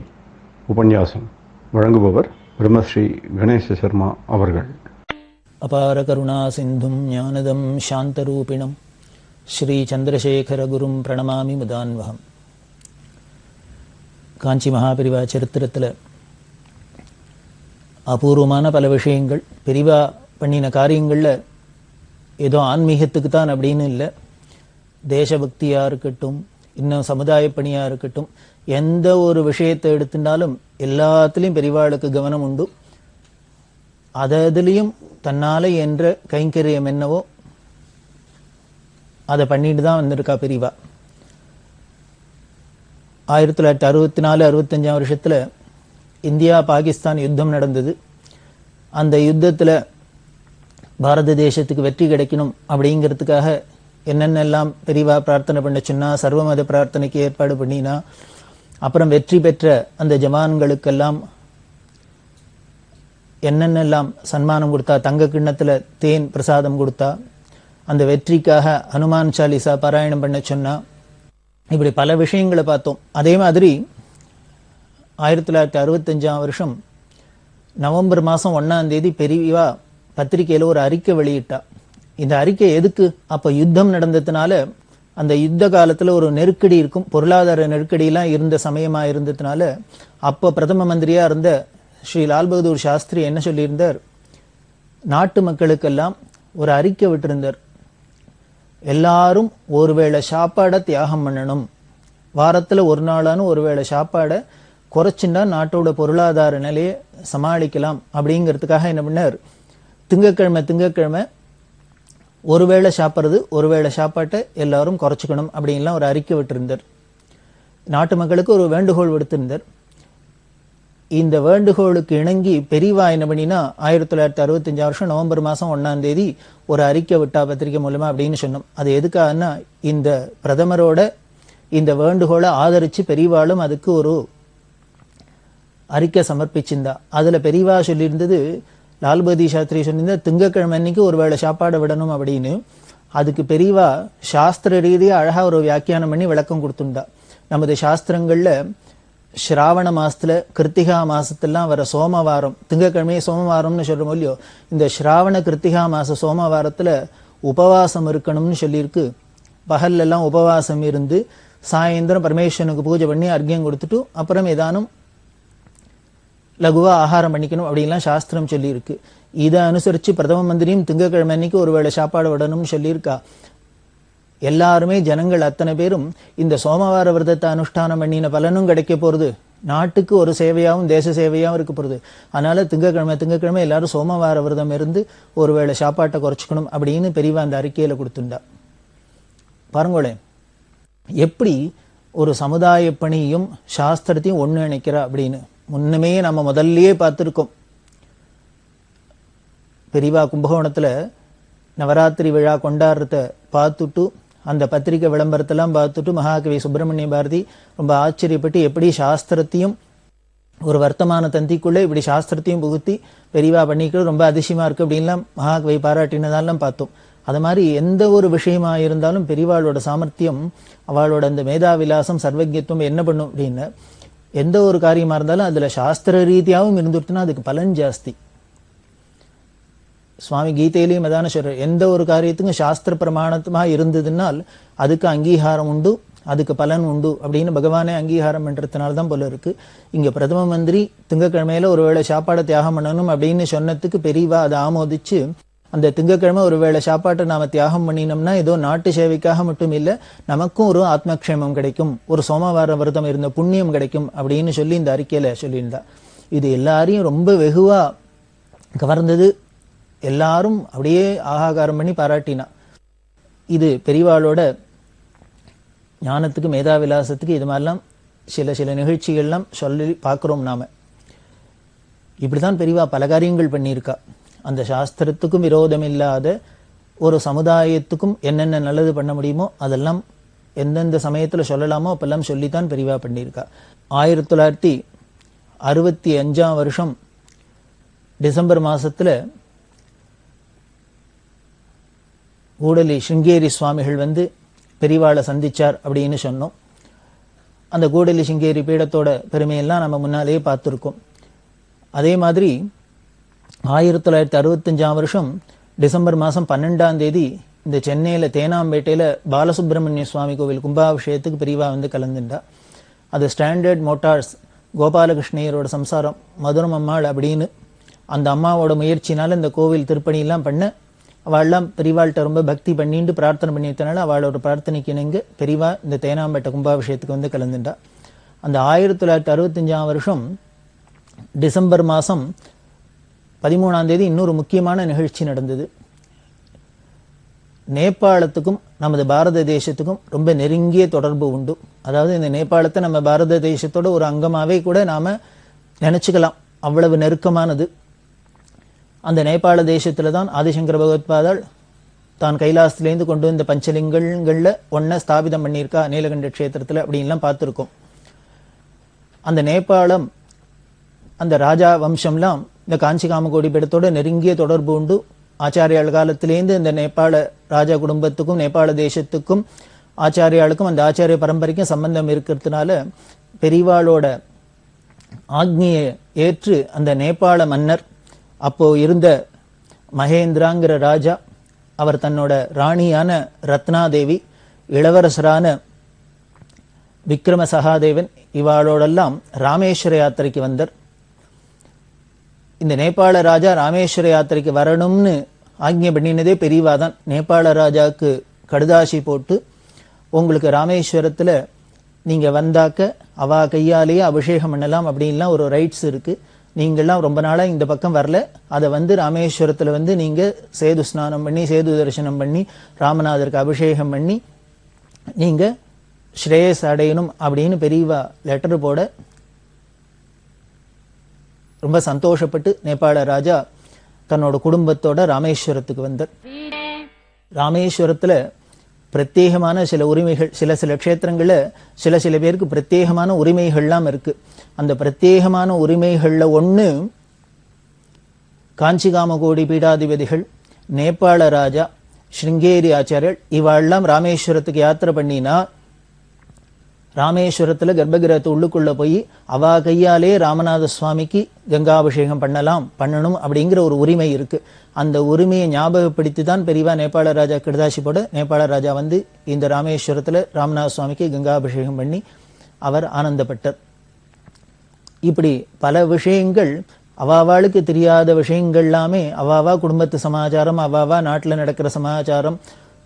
உபன்யாசம். வழங்குபவர் பிரம்மஸ்ரீ கணேச சர்மா அவர்கள். அபார கருணா சிந்தும் ஞானதம் சாந்தரூபிணம் ஸ்ரீ சந்திரசேகர குரும் பிரணமாமி முதான்வகம். காஞ்சி மகாபெரிவா சரித்திரத்தில் அபூர்வமான பல விஷயங்கள். பெரிவா பண்ணின காரியங்களில் ஏதோ ஆன்மீகத்துக்கு தான் அப்படின்னு இல்லை, தேசபக்தியாக இருக்கட்டும், இன்னும் சமுதாய பணியாக இருக்கட்டும், எந்த ஒரு விஷயத்தை எடுத்துட்டாலும் எல்லாத்துலேயும் பெரிவாளுக்கு கவனம் உண்டு. அதுலேயும் தன்னால என்ற கைங்கரியம் என்னவோ அதை பண்ணிட்டு தான் வந்திருக்கா பெரிவா. 1964-65 வருஷத்தில் இந்தியா பாகிஸ்தான் யுத்தம் நடந்தது. அந்த யுத்தத்தில் பாரத தேசத்துக்கு வெற்றி கிடைக்கணும் அப்படிங்கிறதுக்காக என்னென்னலாம் பெரிவா பிரார்த்தனை பண்ண சொன்னா, சர்வமத பிரார்த்தனைக்கு ஏற்பாடு பண்ணினா, அப்புறம் வெற்றி பெற்ற அந்த ஜவான்களுக்கெல்லாம் என்னென்னலாம் சன்மானம் கொடுத்தா, தங்க கிண்ணத்தில் தேன் பிரசாதம் கொடுத்தா, அந்த வெற்றிக்காக ஹனுமான் சாலிசா பாராயணம் பண்ண சொன்னா, இப்படி பல விஷயங்களை பார்த்தோம். அதே மாதிரி 1965 வருஷம் நவம்பர் மாதம் 1ஆம் தேதி பெரியவா பத்திரிகையில் ஒரு அறிக்கை வெளியிட்டா. இந்த அறிக்கை எதுக்கு? அப்போ யுத்தம் நடந்ததுனால அந்த யுத்த காலத்தில் ஒரு நெருக்கடி இருக்கும், பொருளாதார நெருக்கடியெல்லாம் இருந்த சமயமாக இருந்ததுனால அப்போ பிரதம மந்திரியாக இருந்த ஸ்ரீ லால் பகதூர் சாஸ்திரி என்ன சொல்லியிருந்தார், நாட்டு மக்களுக்கெல்லாம் ஒரு அறிக்கை விட்டிருந்தார். எல்லாரும் ஒருவேளை சாப்பாடை தியாகம் பண்ணணும், வாரத்தில் ஒரு நாளானும் ஒருவேளை சாப்பாடை குறைச்சுண்டா நாட்டோட பொருளாதார நிலையை சமாளிக்கலாம் அப்படிங்கிறதுக்காக என்ன பண்ணார், திங்கக்கிழமை ஒருவேளை சாப்பிட்றது, ஒருவேளை சாப்பாட்டை எல்லாரும் குறைச்சிக்கணும் அப்படின்லாம் ஒரு அறிக்கை விட்டிருந்தார். நாட்டு மக்களுக்கு ஒரு வேண்டுகோள் விடுத்திருந்தார். இந்த வேண்டுகோளுக்கு இணங்கி பெரியவா என்ன பண்ணினா 1965 வருஷம் நவம்பர் மாதம் 1ஆம் தேதி ஒரு அறிக்கை விட்டா பத்திரிகை மூலமா அப்படின்னு சொன்னோம். அது எதுக்காகனா, இந்த பிரதமரோட இந்த வேண்டுகோளை ஆதரிச்சு பெரியவாளும் அதுக்கு ஒரு அறிக்கை சமர்ப்பிச்சிருந்தா. அதுல பெரியவா சொல்லியிருந்தது, லால்பதி சாஸ்திரி சொல்லியிருந்தா திங்கக்கிழமை அன்னைக்கு ஒரு வேளை சாப்பாடு விடணும் அப்படின்னு. அதுக்கு பெரியவா சாஸ்திர ரீதியாக அழகா ஒரு வியாக்கியானம் பண்ணி விளக்கம் கொடுத்துண்டா. நமது சாஸ்திரங்கள்ல ஸ்ராவண மாசத்துல கிருத்திகா மாசத்துலாம் வர சோமவாரம், திங்கக்கிழமையே சோமவாரம்னு சொல்றோம் இல்லையோ, இந்த ஸ்ராவண கிருத்திகா மாச சோமவாரத்துல உபவாசம் இருக்கணும்னு சொல்லியிருக்கு. பகல்லெல்லாம் உபவாசம் இருந்து சாயந்தரம் பரமேஸ்வரனுக்கு பூஜை பண்ணி அர்க்கியம் கொடுத்துட்டு அப்புறம் ஏதானும் லகுவா ஆகாரம் பண்ணிக்கணும் அப்படின்லாம் சாஸ்திரம் சொல்லியிருக்கு. இதை அனுசரித்து பிரதம மந்திரியும் திங்கக்கிழமை அன்னைக்கு ஒருவேளை சாப்பாடு விடணும்னு சொல்லியிருக்கா. எல்லாருமே ஜனங்கள் அத்தனை பேரும் இந்த சோமவார விரதத்தை அனுஷ்டானம் பண்ணின பலனும் கிடைக்க போகிறது, நாட்டுக்கு ஒரு சேவையாகவும் தேச சேவையாகவும் இருக்க போகிறது. அதனால திங்கக்கிழமை எல்லாரும் சோமவார விரதம் இருந்து ஒருவேளை சாப்பாட்டை குறைச்சிக்கணும் அப்படின்னு பெரியவா அந்த அறிக்கையில் கொடுத்துண்டா. பாருங்களேன், எப்படி ஒரு சமுதாய பணியும் சாஸ்திரத்தையும் ஒன்று இணைக்கிறா அப்படின்னு. முன்னமே நம்ம முதல்லயே பார்த்துருக்கோம். பெரியவா கும்பகோணத்தில் நவராத்திரி விழா கொண்டாடுறத பார்த்துட்டு அந்த பத்திரிகை விளம்பரத்தெல்லாம் பார்த்துட்டு மகாகவி சுப்பிரமணிய பாரதி ரொம்ப ஆச்சரியப்பட்டு எப்படி சாஸ்திரத்தையும் ஒரு வர்த்தமான தந்திக்குள்ளே இப்படி சாஸ்திரத்தையும் புகுத்தி பெரியவா பண்ணிக்கிறது ரொம்ப அதிசயமா இருக்கு அப்படின்லாம் மகாகவி பாராட்டினதாலாம் பார்த்தோம். அது மாதிரி எந்த ஒரு விஷயமா இருந்தாலும் பெரியவாளோட சாமர்த்தியம், அவளோட அந்த மேதாவிலாசம், சர்வஜத்துவம் என்ன பண்ணும் அப்படின்னு, எந்த ஒரு காரியமா இருந்தாலும் அதுல சாஸ்திர ரீதியாகவும் இருந்துட்டுனா அதுக்கு பலன் ஜாஸ்தி. சுவாமி கீதையிலையும் அதான சொல்றார், எந்த ஒரு காரியத்துக்கும் சாஸ்திர பிரமாணமா இருந்ததுனால் அதுக்கு அங்கீகாரம் உண்டு, அதுக்கு பலன் உண்டு அப்படின்னு பகவானே அங்கீகாரம் பண்றதுனால்தான் போல இருக்கு. இங்க பிரதம மந்திரி திங்கக்கிழமையில ஒருவேளை சாப்பாடை தியாகம் பண்ணணும் அப்படின்னு சொன்னதுக்கு பெரியவா அதை ஆமோதிச்சு அந்த திங்கக்கிழமை ஒரு வேளை சாப்பாட்டை நாம தியாகம் பண்ணினோம்னா ஏதோ நாட்டு சேவைக்காக மட்டும் இல்லை, நமக்கும் ஒரு ஆத்மக்ஷேமம் கிடைக்கும், ஒரு சோமவார விரதம் இருந்த புண்ணியம் கிடைக்கும் அப்படின்னு சொல்லி இந்த அறிக்கையில சொல்லியிருந்தா. இது எல்லாரையும் ரொம்ப வெகுவா கவர்ந்தது. எல்லாரும் அப்படியே ஆகாகாரம் பண்ணி பாராட்டினா. இது பெரியவாளோட ஞானத்துக்கு மேதாவிலாசத்துக்கு இது மாதிரிலாம் சில நிகழ்ச்சிகள்லாம் சொல்லி பார்க்குறோம் நாம. இப்படிதான் பெரியவா பல காரியங்கள் பண்ணியிருக்கா. அந்த சாஸ்திரத்துக்கும் விரோதம் இல்லாத ஒரு சமுதாயத்துக்கும் என்னென்ன நல்லது பண்ண முடியுமோ அதெல்லாம் எந்தெந்த சமயத்தில் சொல்லலாமோ அப்பெல்லாம் சொல்லித்தான் பெரியவா பண்ணியிருக்கா. 1965 டிசம்பர் மாசத்துல கூடலி சிங்கேரி சுவாமிகள் வந்து பெரியவாளை சந்திச்சார் அப்படின்னு சொன்னோம். அந்த கூடலி சிங்கேரி பீடத்தோட பெருமையெல்லாம் நம்ம முன்னாலேயே பார்த்துருக்கோம். அதே மாதிரி 1965 டிசம்பர் மாதம் 12 இந்த சென்னையில் தேனாம்பேட்டையில் பாலசுப்ரமணிய சுவாமி கோவில் கும்பாபிஷேகத்துக்கு பெரியவா வந்து கலந்துண்டா. அது ஸ்டாண்டர்ட் மோட்டார்ஸ் கோபாலகிருஷ்ணயரோட சம்சாரம் மதுரம் அம்மாள் அப்படின்னு அந்த அம்மாவோட முயற்சினால இந்த கோவில் திருப்பணியெல்லாம் பண்ண அவள்லாம் பெரியவாள்கிட்ட ரொம்ப பக்தி பண்ணிட்டு பிரார்த்தனை பண்ணிட்டனால அவளோட பிரார்த்தனைக்கு இணங்க பெரியவா இந்த தேனாம்பேட்டை கும்பாபிஷேகத்துக்கு வந்து கலந்துண்டா. அந்த 1965 டிசம்பர் மாதம் 13 இன்னொரு முக்கியமான நிகழ்ச்சி நடந்தது. நேபாளத்துக்கும் நமது பாரத தேசத்துக்கும் ரொம்ப நெருங்கிய தொடர்பு உண்டு. அதாவது இந்த நேபாளத்தை நம்ம பாரத தேசத்தோட ஒரு அங்கமாவே கூட நாம நினைச்சுக்கலாம், அவ்வளவு நெருக்கமானது. அந்த நேபாள தேசத்துல தான் ஆதிசங்கர பகவத்பாதாள் தான் கைலாசத்திலேருந்து கொண்டு வந்த பஞ்சலிங்கங்கள்ல ஒன்ன ஸ்தாபிதம் பண்ணியிருக்கா நீலகண்ட கஷேத்திரத்துல அப்படின்லாம் பார்த்துருக்கோம். அந்த நேபாளம் அந்த ராஜா வம்சம்லாம் இந்த காஞ்சி காமகோடி பீடத்தோட நெருங்கிய தொடர்பு உண்டு. ஆச்சாரியாள் காலத்திலேருந்து இந்த நேபாள ராஜா குடும்பத்துக்கும் நேபாள தேசத்துக்கும் ஆச்சாரியாளுக்கும் அந்த ஆச்சாரிய பரம்பரைக்கும் சம்பந்தம் இருக்கிறதுனால பெரியவாளோட ஆக்னியை ஏற்று அந்த நேபாள மன்னர் அப்போ இருந்த மகேந்திராங்கிற ராஜா அவர் தன்னோட ராணியான ரத்னாதேவி, இளவரசரான விக்ரம சகாதேவன் இவாளோடெல்லாம் ராமேஸ்வர யாத்திரைக்கு வந்தார். இந்த நேபாள ராஜா ராமேஸ்வர யாத்திரைக்கு வரணும்னு ஆக்ஞை பண்ணினதே பெரியவா தான். நேபாள ராஜாவுக்கு கடுதாசி போட்டு உங்களுக்கு ராமேஸ்வரத்துல நீங்க வந்தாக்க அவா கையாலேயே அபிஷேகம் பண்ணலாம் அப்படின்லாம் ஒரு ரைட்ஸ் இருக்கு. நீங்கள்லாம் ரொம்ப நாளா இந்த பக்கம் வரல, அதை வந்து ராமேஸ்வரத்துல வந்து நீங்க சேது ஸ்நானம் பண்ணி சேது தரிசனம் பண்ணி ராமநாதருக்கு அபிஷேகம் பண்ணி நீங்க ஸ்ரேயஸ் அடையணும் அப்படின்னு பெரியவா லெட்டர் போட ரொம்ப சந்தோஷப்பட்டு நேபாள ராஜா தன்னோட குடும்பத்தோட ராமேஸ்வரத்துக்கு வந்தார். ராமேஸ்வரத்துல பிரத்யேகமான சில உரிமைகள், சில க்ஷேத்திரங்கள்ல சில பேருக்கு பிரத்யேகமான உரிமைகள்லாம் இருக்கு. அந்த பிரத்யேகமான உரிமைகள்ல ஒண்ணு காஞ்சி காமகோடி பீடாதிபதிகள், நேபாள ராஜா, ஸ்ருங்கேரி ஆச்சாரியர் இவாள்லாம் ராமேஸ்வரத்துக்கு யாத்திரை பண்ணினா ராமேஸ்வரத்துல கர்ப்பகிரகத்து உள்ளுக்குள்ள போய் அவா கையாலே ராமநாத சுவாமிக்கு கங்காபிஷேகம் பண்ணணும் அப்படிங்கிற ஒரு உரிமை இருக்கு. அந்த உரிமையை ஞாபகப்படுத்தி தான் பெரியவா நேபாள ராஜா கிருதாசி போட நேபாள ராஜா வந்து இந்த ராமேஸ்வரத்துல ராமநாத சுவாமிக்கு கங்காபிஷேகம் பண்ணி அவர் ஆனந்தப்பட்டார். இப்படி பல விஷயங்கள் அவாவாளுக்கு தெரியாத விஷயங்கள் எல்லாமே அவாவா குடும்பத்து சமாச்சாரம், அவாவா நாட்டில் நடக்கிற சமாச்சாரம்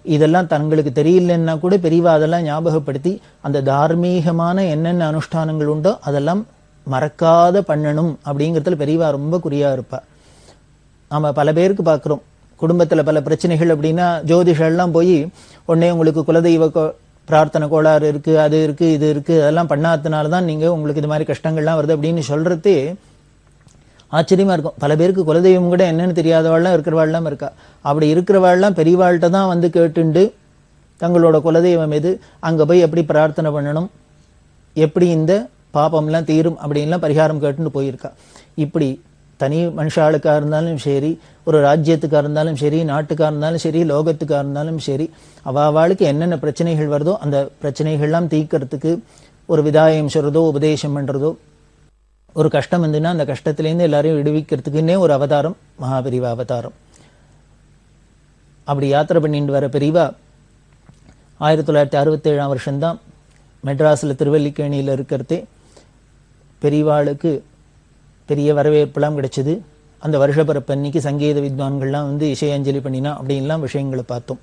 இதெல்லாம் தங்களுக்கு தெரியலன்னா கூட பெரியவா அதெல்லாம் ஞாபகப்படுத்தி அந்த தார்மீகமான என்னென்ன அனுஷ்டானங்கள் உண்டோ அதெல்லாம் மறக்காத பண்ணணும் அப்படிங்கிறதுல பெரியவா ரொம்ப குறியா இருப்பா. நாம பல பேருக்கு பார்க்குறோம், குடும்பத்துல பல பிரச்சனைகள் அப்படின்னா ஜோதிஷெல்லாம் போய் உடனே உங்களுக்கு குலதெய்வ பிரார்த்தனை கோளாறு இருக்கு, அது இருக்கு, இது இருக்கு, அதெல்லாம் பண்ணாததுனாலதான் நீங்க உங்களுக்கு இது மாதிரி கஷ்டங்கள்லாம் வருது அப்படின்னு சொல்றதே ஆச்சரியமா இருக்கும். பல பேருக்கு குலதெய்வம் கூட என்னன்னு தெரியாதவாள்லாம் இருக்கிறவாள்லாம் இருக்கா. அப்படி இருக்கிறவாள்லாம் பெரியவாள்கிட்ட தான் வந்து கேட்டுண்டு தங்களோட குலதெய்வம் எது, அங்க போய் எப்படி பிரார்த்தனை பண்ணணும், எப்படி இந்த பாப்பம்லாம் தீரும் அப்படின்லாம் பரிகாரம் கேட்டுன்னு போயிருக்கா. இப்படி தனி மனுஷாளுக்கா இருந்தாலும் சரி, ஒரு ராஜ்யத்துக்கா இருந்தாலும் சரி, நாட்டுக்கா இருந்தாலும் சரி, லோகத்துக்கா இருந்தாலும் சரி, அவாவாளுக்கு என்னென்ன பிரச்சனைகள் வருதோ அந்த பிரச்சனைகள்லாம் தீர்க்கறதுக்கு ஒரு விதாயம் சொல்றதோ உபதேசம் பண்றதோ, ஒரு கஷ்டம் இருந்துன்னா அந்த கஷ்டத்திலேருந்து எல்லாரையும் விடுவிக்கிறதுக்குன்னே ஒரு அவதாரம் மகாபெரிவா அவதாரம். அப்படி யாத்திரை பண்ணிட்டு வர பெரியவா 1967 வருஷம்தான் மெட்ராஸ்ல திருவல்லிக்கேணியில இருக்கிறதே பெரியவாளுக்கு பெரிய வரவேற்பெல்லாம் கிடைச்சது. அந்த வருஷப்பிறப்பு அன்னைக்கு சங்கீத வித்வான்கள்லாம் வந்து இசையஞ்சலி பண்ணினா அப்படின்லாம் விஷயங்களை பார்த்தோம்.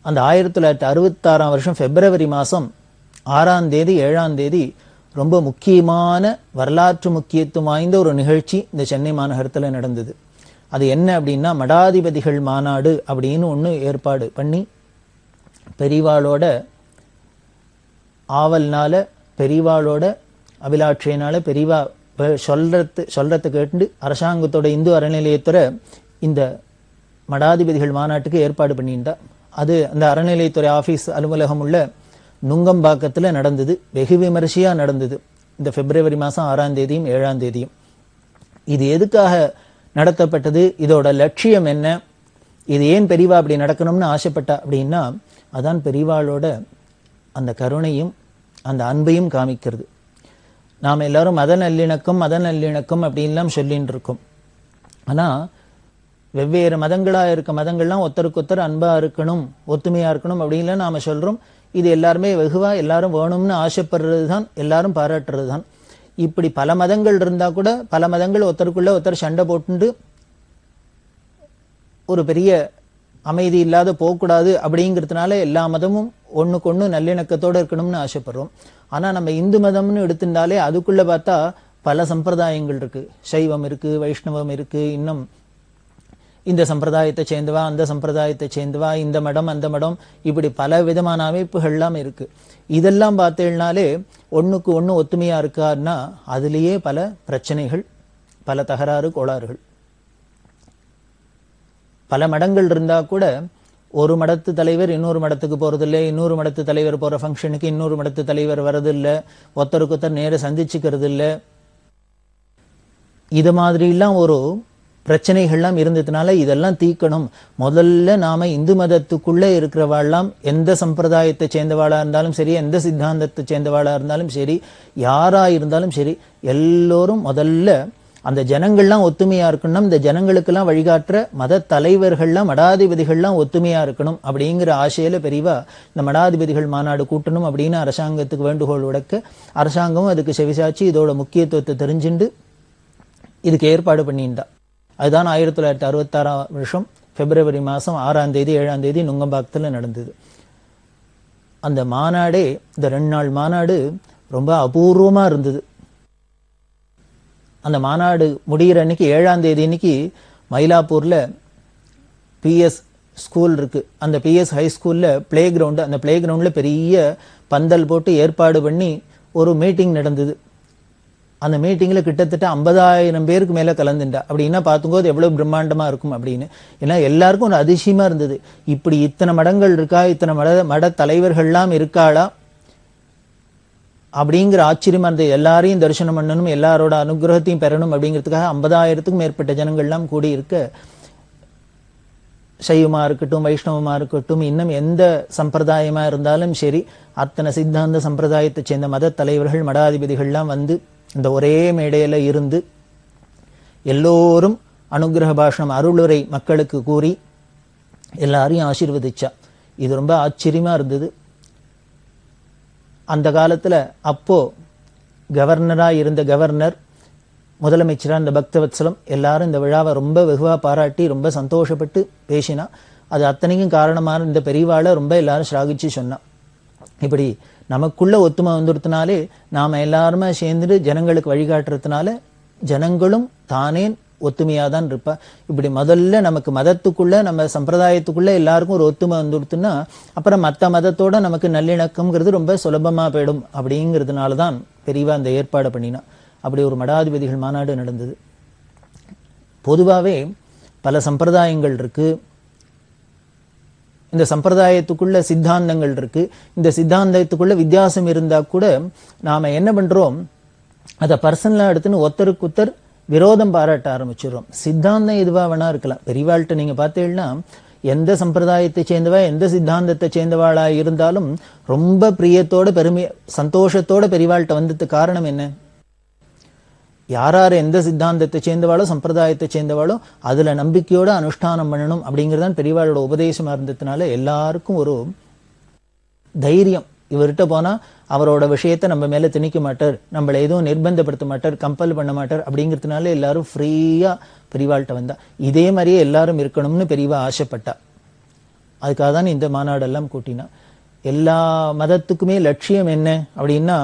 அந்த 1966 வருஷம் பிப்ரவரி மாதம் 6ஆம் தேதி 7ஆம் தேதி ரொம்ப முக்கியமான வரலாற்று முக்கியத்துவம் வாய்ந்த ஒரு நிகழ்ச்சி இந்த சென்னை மாநகரத்தில் நடந்தது. அது என்ன அப்படின்னா, மடாதிபதிகள் மாநாடு அப்படின்னு ஒன்று ஏற்பாடு பண்ணி பெரிவாளோட ஆவல்னால, பெரிவாளோட அபிலாட்சியினால, பெரிவா சொல்றத கேட்டு அரசாங்கத்தோட இந்து அறநிலையத்துறை இந்த மடாதிபதிகள் மாநாட்டுக்கு ஏற்பாடு பண்ணிட்டா. அது அந்த அறநிலையத்துறை ஆபீஸ் அலுவலகம் உள்ள நுங்கம்பாக்கத்தில் நடந்தது. வெகு விமரிசையா நடந்தது இந்த பிப்ரவரி மாதம் 6ஆம் தேதியும் 7ஆம் தேதியும். இது எதுக்காக நடத்தப்பட்டது, இதோட லட்சியம் என்ன, இது ஏன் பெரிவா அப்படி நடக்கணும்னு ஆசைப்பட்டா அப்படின்னா, அதான் பெரிவாளோட அந்த கருணையும் அந்த அன்பையும் காமிக்கிறது. நாம் எல்லாரும் மத நல்லிணக்கம் அப்படின்லாம் சொல்லின்னு இருக்கோம். ஆனால் வெவ்வேறு மதங்களாக இருக்க மதங்கள்லாம் ஒருத்தருக்கு ஒருத்தர் அன்பாக இருக்கணும், ஒத்துமையாக இருக்கணும் அப்படின்லாம் நாம் சொல்கிறோம். இது எல்லாருமே வெகுவாக எல்லாரும் வேணும்னு ஆசைப்படுறது தான், எல்லாரும் பாராட்டுறது தான். இப்படி பல மதங்கள் இருந்தால் கூட பல மதங்கள் ஒருத்தருக்குள்ள ஒருத்தர் சண்டை போட்டு ஒரு பெரிய அமைதி இல்லாத போகக்கூடாது அப்படிங்கிறதுனால எல்லா மதமும் ஒன்றுக்கு ஒன்று நல்லிணக்கத்தோடு இருக்கணும்னு ஆசைப்படுறோம். ஆனால் நம்ம இந்து மதம்னு எடுத்துட்டாலே அதுக்குள்ளே பார்த்தா பல சம்பிரதாயங்கள் இருக்குது. சைவம் இருக்குது, வைஷ்ணவம் இருக்குது, இன்னும் இந்த சம்பிரதாயத்தை சேர்ந்தவா அந்த சம்பிரதாயத்தை சேர்ந்தவா, இந்த மடம் அந்த மடம், இப்படி பல விதமான அமைப்புகள்லாம் இருக்குது. இதெல்லாம் பார்த்தேன்னாலே ஒன்றுக்கு ஒன்று ஒத்துமையாக இருக்காருன்னா அதுலேயே பல பிரச்சனைகள், பல தகராறு கோளாறுகள். பல மடங்கள் இருந்தால் கூட ஒரு மடத்து தலைவர் இன்னொரு மடத்துக்கு போகிறதில்லை, இன்னொரு மடத்து தலைவர் போகிற ஃபங்க்ஷனுக்கு இன்னொரு மடத்து தலைவர் வர்றதில்லை, ஒருத்தருக்கு ஒருத்தர் நேர சந்திச்சுக்கிறது இல்லை. இது மாதிரிலாம் ஒரு பிரச்சனைகள்லாம் இருந்ததுனால இதெல்லாம் தீர்க்கணும். முதல்ல நாம இந்து மதத்துக்குள்ளே இருக்கிறவாள்லாம் எந்த சம்பிரதாயத்தை சேர்ந்தவாளா இருந்தாலும் சரி, எந்த சித்தாந்தத்தை சேர்ந்தவாளா இருந்தாலும் சரி, யாரா இருந்தாலும் சரி, எல்லோரும் முதல்ல அந்த ஜனங்கள்லாம் ஒத்துமையா இருக்கணும். இந்த ஜனங்களுக்கெல்லாம் வழிகாட்டுற மத தலைவர்கள்லாம் மடாதிபதிகள்லாம் ஒத்துமையா இருக்கணும் அப்படிங்கிற ஆசையில பெரியவா இந்த மடாதிபதிகள் மாநாடு கூட்டணும் அப்படின்னு அரசாங்கத்துக்கு வேண்டுகோள் விடுக்க, அரசாங்கமும் அதுக்கு செவிசாச்சு இதோட முக்கியத்துவத்தை தெரிஞ்சுண்டு இதுக்கு ஏற்பாடு பண்ணிண்டா. அதுதான் 1966 வருஷம் பிப்ரவரி மாதம் 6ஆம் தேதி 7ஆம் தேதி நுங்கம்பாக்கத்தில் நடந்தது. அந்த மாநாடே, இந்த 2 நாள் மாநாடு ரொம்ப அபூர்வமாக இருந்தது. அந்த மாநாடு முடிகிற அன்னைக்கு 7ஆம் தேதி அன்னைக்கு மயிலாப்பூரில் பிஎஸ் ஸ்கூல் இருக்கு. அந்த பிஎஸ் ஹை ஸ்கூலில் பிளே கிரவுண்டு, அந்த பிளே கிரவுண்டில் பெரிய பந்தல் போட்டு ஏற்பாடு பண்ணி ஒரு மீட்டிங் நடந்தது. அந்த மீட்டிங்கில் கிட்டத்தட்ட 50,000 பேருக்கு மேலே கலந்துட்டா. அப்படின்னா பார்த்தும்போது எவ்வளோ பிரம்மாண்டமாக இருக்கும் அப்படின்னு. ஏன்னா எல்லாருக்கும் ஒரு அதிசயமாக இருந்தது, இப்படி இத்தனை மடங்கள் இருக்கா, இத்தனை மட தலைவர்கள்லாம் இருக்காளா அப்படிங்கிற ஆச்சரியமாக இருந்தது. எல்லாரையும் தரிசனம் பண்ணணும், எல்லாரோட அனுகிரகத்தையும் பெறணும் அப்படிங்கிறதுக்காக 50,000க்கும் மேற்பட்ட ஜனங்கள்லாம் கூடி இருக்க, சைவமாக இருக்கட்டும், வைஷ்ணவமாக இருக்கட்டும், இன்னும் எந்த சம்பிரதாயமாக இருந்தாலும் சரி, அத்தனை சித்தாந்த சம்பிரதாயத்தை சேர்ந்த மத தலைவர்கள் மடாதிபதிகள்லாம் வந்து இந்த ஒரே மேடையில் இருந்து எல்லோரும் அனுகிரக பாஷணம் அருளுரை மக்களுக்கு கூறி எல்லாரையும் ஆசீர்வதிச்சா. இது ரொம்ப ஆச்சரியமா இருந்தது. அந்த காலத்தில் அப்போ கவர்னராக இருந்த கவர்னர், முதலமைச்சராக இந்த பக்தவத்சலம் எல்லாரும் இந்த விழாவை ரொம்ப வெகுவாக பாராட்டி ரொம்ப சந்தோஷப்பட்டு பேசினா. அது அத்தனைக்கும் காரணமான இந்த பெரியவாளை ரொம்ப எல்லாரும் ஸ்ராகிச்சு சொன்னான். இப்படி நமக்குள்ள ஒத்துமை வந்துடுறதுனாலே நாம் எல்லாருமே சேர்ந்துட்டு ஜனங்களுக்கு வழிகாட்டுறதுனால ஜனங்களும் தானே ஒத்துமையாக தான் இருப்பா. இப்படி முதல்ல நமக்கு மதத்துக்குள்ள, நம்ம சம்பிரதாயத்துக்குள்ள எல்லாருக்கும் ஒரு ஒத்துமை வந்துடுத்துன்னா அப்புறம் மற்ற மதத்தோட நமக்கு நல்லிணக்கம்ங்கிறது ரொம்ப சுலபமாக போயிடும். அப்படிங்கிறதுனால தான் பெரியவா அந்த ஏற்பாடு பண்ணினா. அப்படி ஒரு மடாதிபதிகள் மாநாடு நடந்தது. பொதுவாகவே பல சம்பிரதாயங்கள் இருக்கு, இந்த சம்பிரதாயத்துக்குள்ள சித்தாந்தங்கள் இருக்கு. இந்த சித்தாந்தத்துக்குள்ள வித்தியாசம் இருந்தா கூட நாம என்ன பண்றோம், அதை பர்சனலா எடுத்துன்னு ஒருத்தருக்கு ஒருத்தர் விரோதம் பாராட்ட ஆரம்பிச்சிடுறோம். சித்தாந்தம் எதுவா வேணா இருக்கலாம். பெரியவாள்கிட்ட நீங்க பார்த்தீங்கன்னா எந்த சம்பிரதாயத்தை சேர்ந்தவா எந்த சித்தாந்தத்தை சேர்ந்தவாளா இருந்தாலும் ரொம்ப பிரியத்தோட சந்தோஷத்தோட பெரியவாள்கிட்ட வந்ததுக்கு காரணம் என்ன, யார் எந்த சித்தாந்தத்தை சேர்ந்தவாளோ சம்பிரதாயத்தை சேர்ந்தவாளோ அதுல நம்பிக்கையோட அனுஷ்டானம் பண்ணணும் அப்படிங்கிறதான் பெரியவாளோட உபதேசமா இருந்ததுனால எல்லாருக்கும் ஒரு தைரியம், இவர்கிட்ட போனா அவரோட விஷயத்தை நம்ம மேல திணிக்க மாட்டார், நம்மளை எதுவும் நிர்பந்தப்படுத்த மாட்டார், கம்பல் பண்ண மாட்டார். அப்படிங்கிறதுனால எல்லாரும் ஃப்ரீயா பெரியவாள்கிட்ட வந்தா. இதே மாதிரியே எல்லாரும் இருக்கணும்னு பெரியவா ஆசைப்பட்டா. அதுக்காக தான் இந்த மாநாடெல்லாம் கூட்டினா. எல்லா மதத்துக்குமே லட்சியம் என்ன அப்படின்னா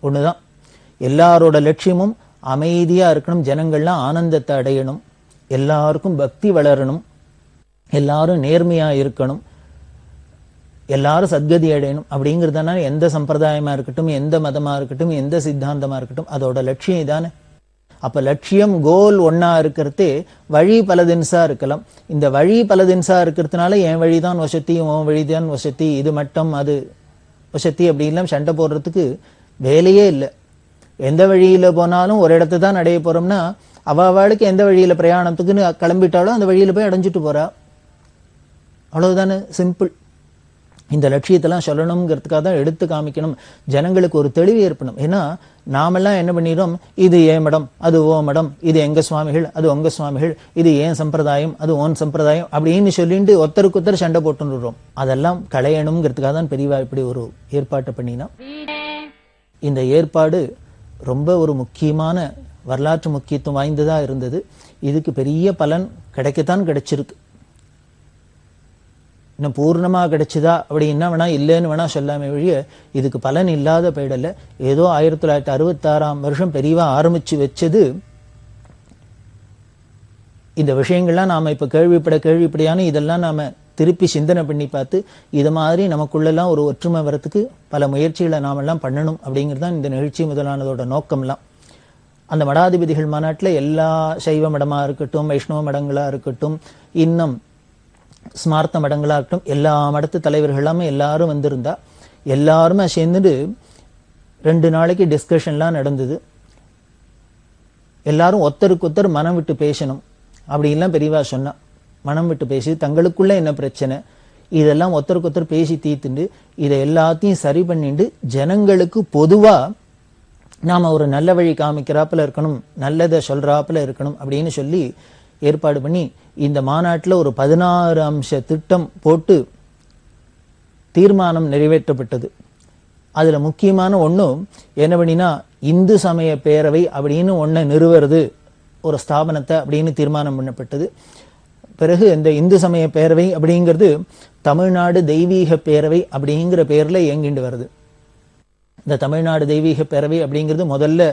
ஒண்ணுதான். எல்லாரோட லட்சியமும் அமைதியா இருக்கணும், ஜனங்கள்லாம் ஆனந்தத்தை அடையணும், எல்லாருக்கும் பக்தி வளரணும், எல்லாரும் நேர்மையா இருக்கணும், எல்லாரும் சத்கதி அடையணும். அப்படிங்கிறதுனால எந்த சம்பிரதாயமா இருக்கட்டும், எந்த மதமா இருக்கட்டும், எந்த சித்தாந்தமா இருக்கட்டும், அதோட லட்சியம் இதானே. அப்ப லட்சியம் கோல் ஒன்னா இருக்கிறதே வழி பல தினசா இருக்கலாம். இந்த வழி பல தினசா இருக்கிறதுனால என் வழிதான் வசதி, உன் வழிதான் வசதி, இது மட்டம் அது வசதி அப்படின்லாம் சண்டை போடுறதுக்கு வேலையே இல்லை. எந்த வழியில போனாலும் ஒரு இடத்து தான் அடைய போறோம்னா அவளுக்கு எந்த வழியில பிரயாணத்துக்குன்னு கிளம்பிட்டாலும் அந்த வழியில போய் அடைஞ்சிட்டு போறா. அவ்வளவுதானே, சிம்பிள். இந்த லட்சியத்தெல்லாம் சொல்லணுங்கிறதுக்காக தான் எடுத்து காமிக்கணும், ஜனங்களுக்கு ஒரு தெளிவு ஏற்படும். ஏன்னா நாமெல்லாம் என்ன பண்ணிடுறோம், இது ஏன் மடம், அது ஓ மடம், இது எங்க சுவாமிகள், அது உங்க சுவாமிகள், இது ஏன் சம்பிரதாயம், அது ஓன் சம்பிரதாயம் அப்படின்னு சொல்லிட்டு ஒருத்தருக்கு ஒருத்தர் சண்டை போட்டுடுறோம். அதெல்லாம் களையணுங்கிறதுக்காக தான் பெரியவா இப்படி ஒரு ஏற்பாட்டை பண்ணினா. இந்த ஏற்பாடு ரொம்ப ஒரு முக்கியமான வரலாற்று முக்கியத்துவம் வாய்ந்ததா இருந்தது. இதுக்கு பெரிய பலன் கிடைக்கத்தான் கிடைச்சிருக்கு. இன்னும் பூர்ணமா கிடைச்சதா அப்படி என்ன வேணா இல்லைன்னு வேணா சொல்லாம வழிய இதுக்கு பலன் இல்லாத போயிடல. ஏதோ 1966 பெரியவா ஆரம்பிச்சு வச்சது. இந்த விஷயங்கள்லாம் நாம இப்ப கேள்விப்படையான இதெல்லாம் நாம திருப்பி சிந்தனை பண்ணி பார்த்து இது மாதிரி நமக்குள்ளெல்லாம் ஒரு ஒற்றுமை வரத்துக்கு பல முயற்சிகளை நாமெல்லாம் பண்ணணும் அப்படிங்கிறது தான் இந்த நிகழ்ச்சி முதலானதோட நோக்கம்லாம். அந்த மடாதிபதிகள் மாநாட்டில் எல்லா சைவ மடமா இருக்கட்டும், வைஷ்ணவ மடங்களா இருக்கட்டும், இன்னும் ஸ்மார்த்த மடங்களா இருக்கட்டும், எல்லா மடத்து தலைவர்கள் எல்லாமே எல்லாரும் வந்திருந்தா. எல்லாருமே சேர்ந்துட்டு 2 நாளைக்கு டிஸ்கஷன்லாம் நடந்தது. எல்லாரும் ஒருத்தருக்கு ஒருத்தர் மனம் விட்டு பேசணும் அப்படின்லாம் பெரியவா சொன்னா. மனம் விட்டு பேசி தங்களுக்குள்ள என்ன பிரச்சனை இதெல்லாம் ஒருத்தருக்கு ஒருத்தர் பேசி தீர்த்துண்டு இதை எல்லாத்தையும் சரி பண்ணிட்டு ஜனங்களுக்கு பொதுவா நாம ஒரு நல்ல வழி காமிக்கிறாப்புல இருக்கணும், நல்லதை சொல்றாப்புல இருக்கணும் அப்படின்னு சொல்லி ஏற்பாடு பண்ணி இந்த மாநாட்டில் ஒரு 16 அம்ச திட்டம் போட்டு தீர்மானம் நிறைவேற்றப்பட்டது. அதுல முக்கியமான ஒண்ணும் என்ன பண்ணினா, இந்து சமய பேரவை அப்படின்னு ஒன்ன நிறுவுறது, ஒரு ஸ்தாபனத்தை அப்படின்னு தீர்மானம் பண்ணப்பட்டது. பிறகு இந்த இந்து சமய பேரவை அப்படிங்கிறது தமிழ்நாடு தெய்வீக பேரவை அப்படிங்கிற பேர்ல இயங்கிட்டு வருது. இந்த தமிழ்நாடு தெய்வீக பேரவை அப்படிங்கிறது முதல்ல